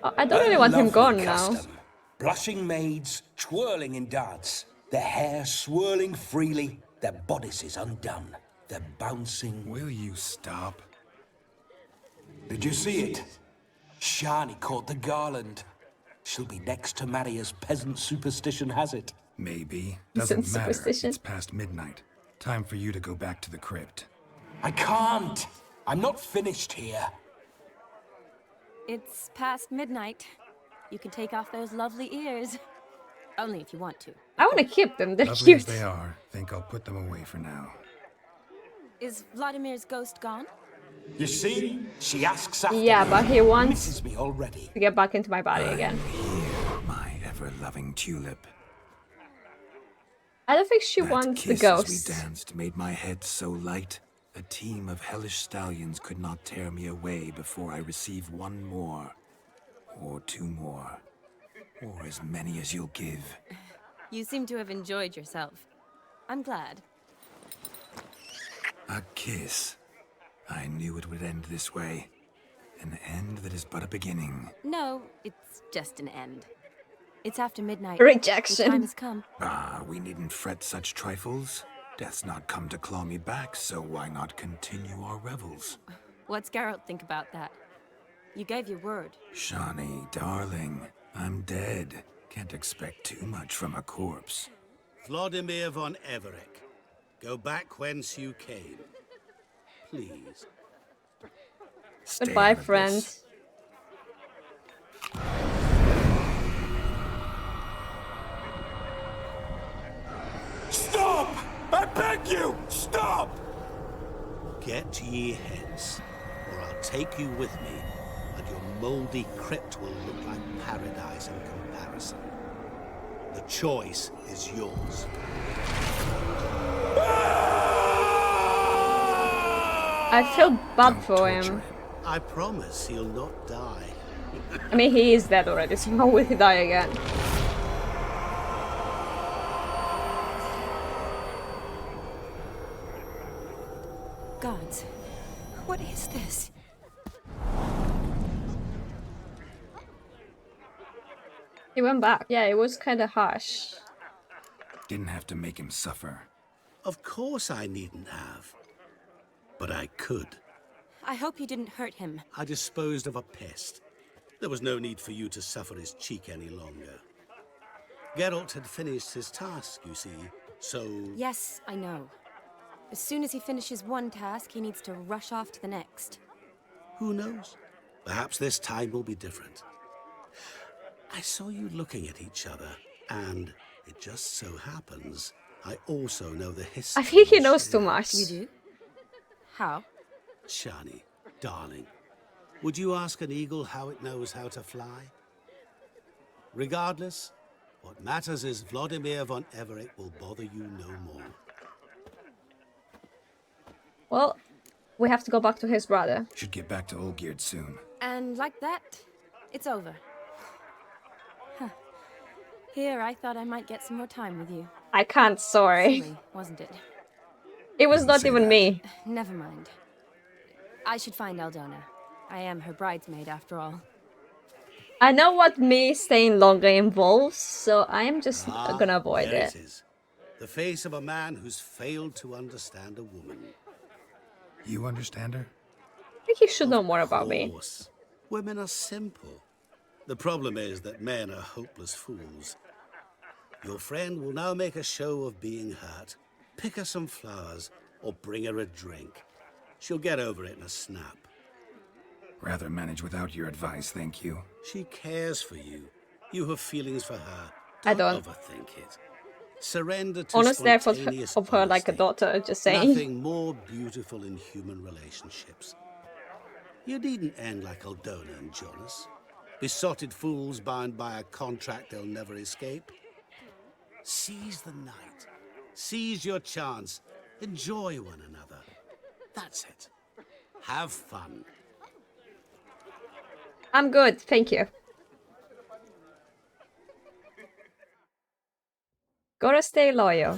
Oh, I don't really want him gone now. Blushing maids, twirling in dance, their hair swirling freely, their bodices undone, their bouncing... Will you stop? Did you see it? Shani caught the garland. She'll be next to marry as peasant superstition has it. Maybe. Doesn't matter. It's past midnight. Time for you to go back to the crypt. I can't. I'm not finished here. It's past midnight. You can take off those lovely ears. Only if you want to. I want to keep them. They're Lovely cute. As they are, think I'll put them away for now. Is Vlodimir's ghost gone? You see? She asks after Yeah, but he wants misses me already. to get back into my body again. Here, my ever-loving tulip. I don't think she That wants the kiss ghost. as we danced made my head so light. A team of hellish stallions could not tear me away before I receive one more. Or two more. Or as many as you'll give. You seem to have enjoyed yourself. I'm glad. A kiss. I knew it would end this way. An end that is but a beginning. No, it's just an end. It's after midnight. Rejection. The time has come. Ah, we needn't fret such trifles. Death's not come to claw me back, so why not continue our revels? What's Geralt think about that? You gave your word. Shani, darling, I'm dead. Can't expect too much from a corpse. Vlodimir Von Everec, go back whence you came. Please. Goodbye, friend. Stop! I beg you! Stop! Get ye hence, or I'll take you with me, and your mouldy crypt will look like paradise in comparison. The choice is yours. I feel bad for him. I promise he'll not die. I mean, he is dead already, so how will he die again? Gods, what is this? He went back. Yeah, it was kind of harsh. Didn't have to make him suffer. Of course I needn't have. But I could. I hope you didn't hurt him. I disposed of a pest. There was no need for you to suffer his cheek any longer. Geralt had finished his task, you see, so... Yes, I know. As soon as he finishes one task, he needs to rush off to the next. Who knows? Perhaps this time will be different. I saw you looking at each other, and it just so happens I also know the history. I think he knows too much. You do? How? Shani, darling, would you ask an eagle how it knows how to fly? Regardless, what matters is Vlodimir Von Everec will bother you no more. Well, we have to go back to his brother. Should get back to Olgierd soon. And like that, it's over. Huh. Here, I thought I might get some more time with you. I can't, sorry. Silly, wasn't it? It was not even me. Never mind. I should find Aldona. I am her bridesmaid, after all. I know what me staying longer involves, so I am just gonna avoid there it. It is. The face of a man who's failed to understand a woman. You understand her? I think you should know more about me. Of course. Women are simple. The problem is that men are hopeless fools. Your friend will now make a show of being hurt. Pick her some flowers, or bring her a drink. She'll get over it in a snap. Rather manage without your advice, thank you. She cares for you. You have feelings for her. I don't. Overthink it. Surrender to Honest there for spontaneous of her like a daughter, just saying. Nothing more beautiful in human relationships. You needn't end like Aldona and Jonas. Besotted fools bound by a contract they'll never escape. Seize the night. Seize your chance. Enjoy one another. That's it. Have fun. I'm good, thank you. Gotta stay loyal.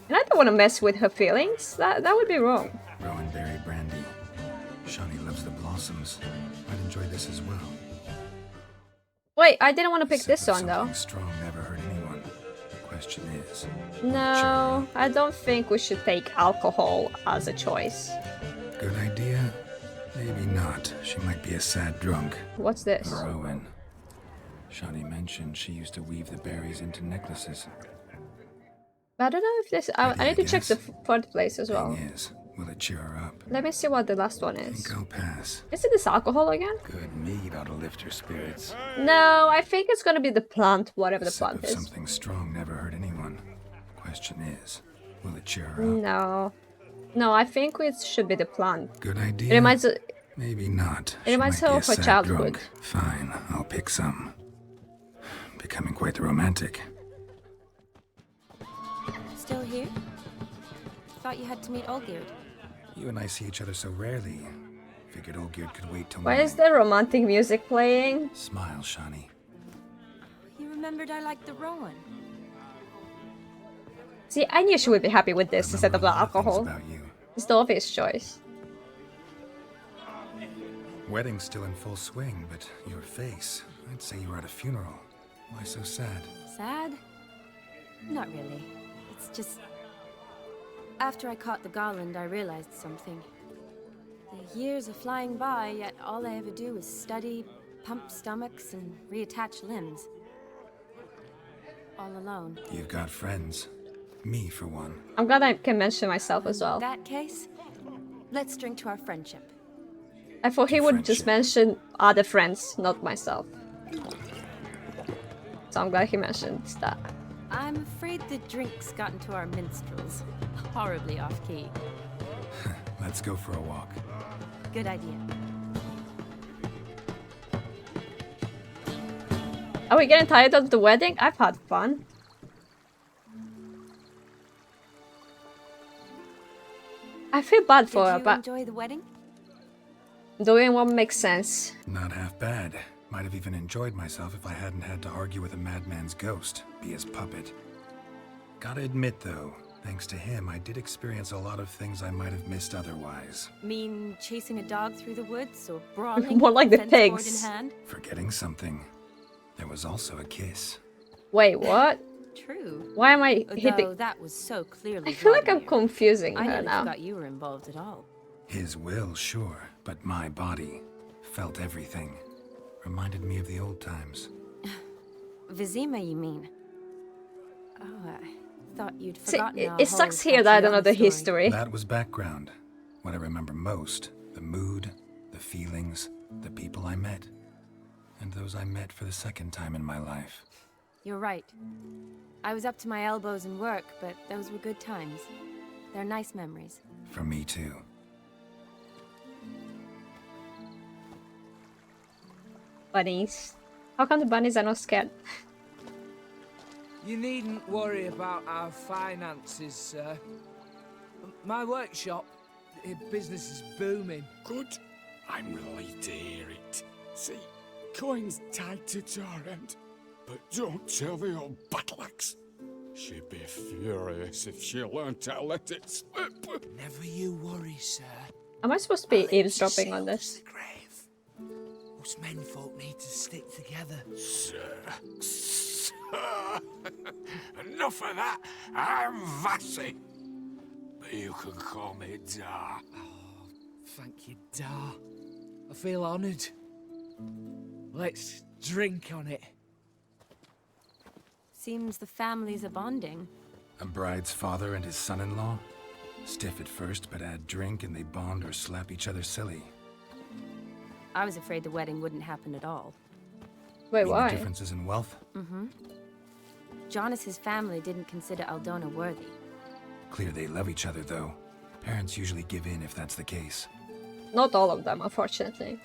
And I don't want to mess with her feelings. That would be wrong. Rowan berry brandy. Shani loves the blossoms. I'd enjoy this as well. Wait, I didn't want to pick this one though. Something strong never hurt anyone. Question is, No, I don't think we should take alcohol as a choice. good idea? Maybe not. She might be a sad drunk. What's this? Rowan. Shani mentioned she used to weave the berries into necklaces. But I don't know if this. I need to check the fourth place as well. Thing is, will it cheer her up? Let me see what the last one I is. think I'll pass. Is it this alcohol again? Good mead ought to lift her spirits. No, I think it's gonna be the plant, whatever the Sip plant of is. something strong never hurt anyone. Question is, will it cheer her up? No. No, I think it should be the plant. Good idea. It reminds Maybe not. It reminds her of her childhood. Fine, I'll pick some. Becoming quite the romantic. Still here? Thought you had to meet Olgierd. You and I see each other so rarely. Figured Olgierd could wait till Why morning. is there romantic music playing? Smile, Shani. You remembered I liked the Rowan. See, I knew she would be happy with this instead of the alcohol. It's the obvious choice. Wedding's still in full swing, but your face, I'd say you were at a funeral. Why so sad? Sad? Not really. It's just... After I caught the garland, I realized something. The years are flying by, yet all I ever do is study, pump stomachs, and reattach limbs. All alone. You've got friends. Me, for one. I'm glad I can mention myself as well. In that case, let's drink to our friendship. I thought he would just mention other friends, not myself. So I'm glad he mentioned that. I'm afraid the drinks got into our minstrels. Horribly off-key. Let's go for a walk. Good idea. Are we getting tired of the wedding? I've had fun. I feel bad for her, Did you but enjoy the wedding? doing what makes sense. Not half bad. Might have even enjoyed myself if I hadn't had to argue with a madman's ghost, be his puppet. Gotta admit though, thanks to him, I did experience a lot of things I might have missed otherwise. Mean chasing a dog through the woods or brawling? More like the fence board pigs. in hand? Forgetting something. There was also a kiss. Wait, what? True. Why am I Although hitting? that was so clearly I feel like I'm Vlodimir. confusing I her nearly now. forgot you were involved at all. His will, sure, but my body felt everything. Reminded me of the old times. Vizima, you mean? Oh, I thought you'd See, forgotten our it whole sucks here that I don't know the Tatiana story. history. That was background. What I remember most, the mood, the feelings, the people I met. And those I met for the second time in my life. You're right. I was up to my elbows in work, but those were good times. They're nice memories. For me too. Bunnies. How come the bunnies are not scared? You needn't worry about our finances, sir. My workshop, business is booming. Good. I'm relieved to hear it. See, coin's tied to Torrent. But don't tell the old battle-axe. She'd be furious if she learned to let it slip. Never you worry, sir. Am I supposed to be eavesdropping on this? Us menfolk need to stick together. Sir. Enough of that. I'm Vassy. But you can call me Dar. Oh, thank you, Dar. I feel honoured. Let's drink on it. Seems the families are bonding. A bride's father and his son-in-law? Stiff at first, but add drink and they bond or slap each other silly. I was afraid the wedding wouldn't happen at all. Wait, Mean why? the differences in wealth? Mm-hmm. Jonas's family didn't consider Aldona worthy. Clear they love each other, though. Parents usually give in if that's the case. Not all of them, unfortunately.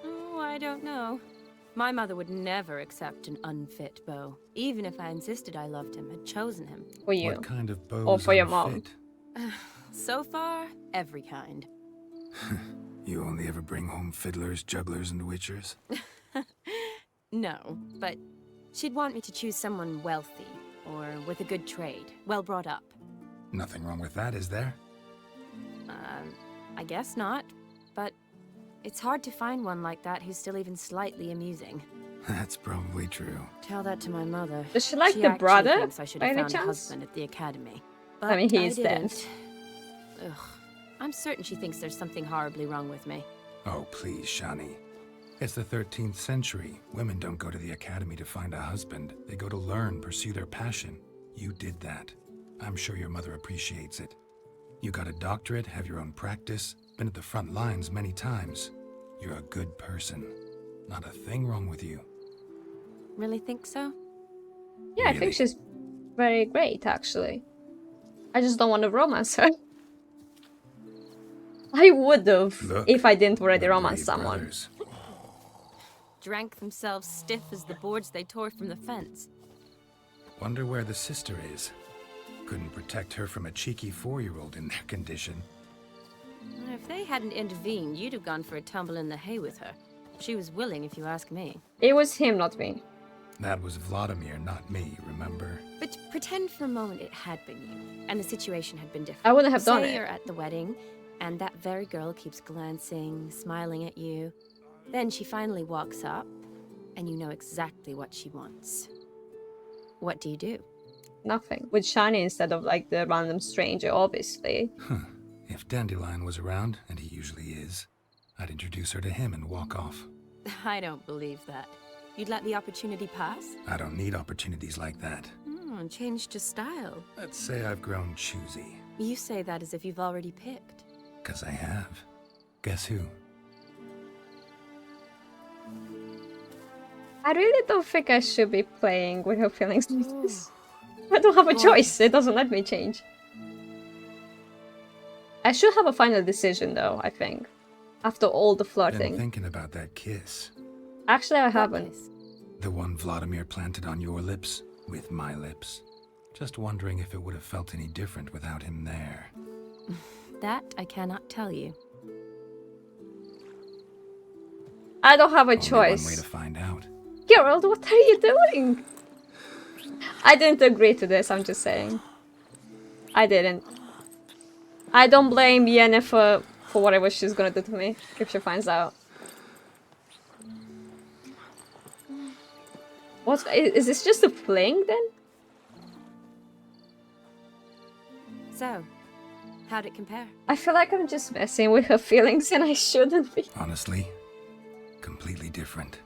Oh, I don't know. My mother would never accept an unfit beau, even if I insisted I loved him, had chosen him. For you. What kind of bow? Or for your mom. So far, every kind. You only ever bring home fiddlers, jugglers, and witchers? No, but she'd want me to choose someone wealthy, or with a good trade, well brought up. Nothing wrong with that, is there? I guess not, but it's hard to find one like that who's still even slightly amusing. That's probably true. Tell that to my mother. Does she like the actually brother, thinks I should by have any found a chance? husband at the academy. But I mean, he's I dead. didn't. Ugh. I'm certain she thinks there's something horribly wrong with me. Oh, please, Shani. It's the 13th century. Women don't go to the academy to find a husband. They go to learn, pursue their passion. You did that. I'm sure your mother appreciates it. You got a doctorate, have your own practice, been at the front lines many times. You're a good person. Not a thing wrong with you. Really think so? Yeah, I think she's very great, actually. I just don't want to romance her. I would have if I didn't already romance someone. Brothers. Drank themselves stiff as the boards they tore from the fence. Wonder where the sister is. Couldn't protect her from a cheeky 4-year-old in their condition. If they hadn't intervened, you'd have gone for a tumble in the hay with her. She was willing, if you ask me. It was him, not me. That was Vlodimir, not me, remember? But pretend for a moment it had been you, and the situation had been different. I wouldn't have done Say it. you're at the wedding, and that very girl keeps glancing, smiling at you. Then she finally walks up, and you know exactly what she wants. What do you do? Nothing. With Shani instead of like the random stranger, obviously. If Dandelion was around, and he usually is, I'd introduce her to him and walk off. I don't believe that. You'd let the opportunity pass? I don't need opportunities like that. Changed your style. Let's say I've grown choosy. You say that as if you've already picked. 'Cause I have. Guess who? I really don't think I should be playing with her feelings like this. I don't have a choice. It doesn't let me change. I should have a final decision, though, I think. After all the Been flirting. thinking about that kiss. Actually, I haven't. The one Vlodimir planted on your lips, with my lips. Just wondering if it would have felt any different without him there. That I cannot tell you. I don't have a Only choice. one way to find out. Geralt, what are you doing? I didn't agree to this, I'm just saying. I didn't. I don't blame Yennefer for whatever she's gonna do to me if she finds out. Is this just a fling then? So, how'd it compare? I feel like I'm just messing with her feelings and I shouldn't be. Honestly, completely different.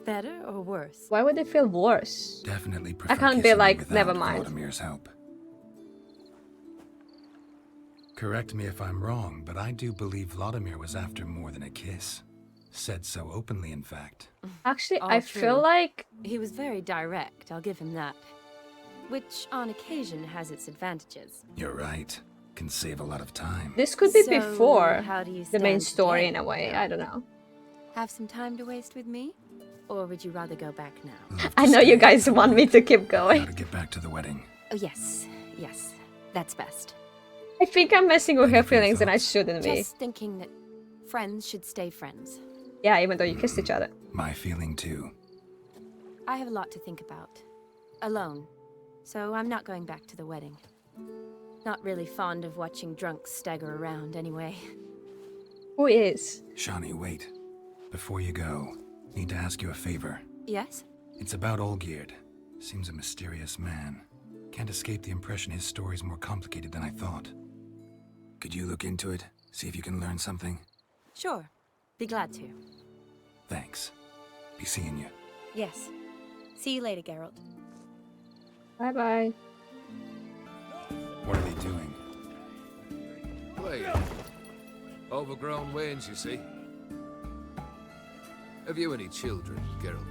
Better or worse? Why would it feel worse? Definitely prefer I can't be kissing like, without never mind. Vlodimir's help. Correct me if I'm wrong, but I do believe Vlodimir was after more than a kiss. Said so openly, in fact. Actually, All I true. feel like... He was very direct, I'll give him that. Which, on occasion, has its advantages. You're right. Can save a lot of time. This could be So, before how do you the main stand story today? in a way, I don't know. Have some time to waste with me? Or would you rather go back now? I know you guys want me to keep going. Gotta get back to the wedding. Oh, yes. Yes. That's best. I think I'm messing with her feelings and I shouldn't be. Just thinking that friends should stay friends. Yeah, even though you kissed each other. My feeling too. I have a lot to think about. Alone. So I'm not going back to the wedding. Not really fond of watching drunks stagger around anyway. Who is? Shani, wait. Before you go, need to ask you a favor. Yes? It's about Olgierd. Seems a mysterious man. Can't escape the impression his story's more complicated than I thought. Could you look into it? See if you can learn something? Sure. Be glad to. Thanks. Be seeing you. Yes. See you later, Geralt. Bye-bye. What are they doing? Playing. Overgrown wains, you see. Have you any children, Geralt?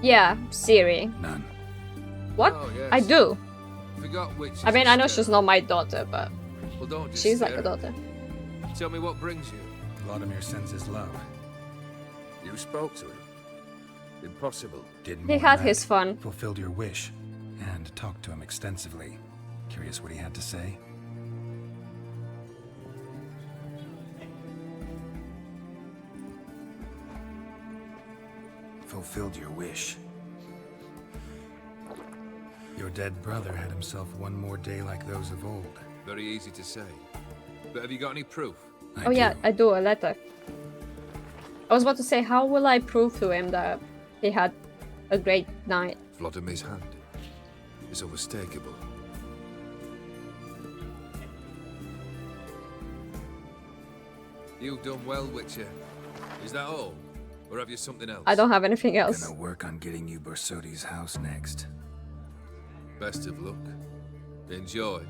Yeah, Siri. None. What? Oh, yes. I do. Forgot which. I mean, I know she's not my daughter, but Well, don't just she's like stare. a daughter. Tell me what brings you. Vlodimir sends his love. You spoke to him. Impossible. Did He more had than his that, fun. fulfilled your wish, and talked to him extensively. Curious what he had to say? Fulfilled your wish. Your dead brother had himself one more day like those of old. Very easy to say. But have you got any proof? Oh yeah, I do, a letter. I was about to say, how will I prove to him that he had a great night? Vlodimir's hand is unmistakable. You've done well, Witcher. Is that all? Or have you something else? I don't have anything else. Gonna work on getting you Borsodi's house next. Best of luck. Enjoy.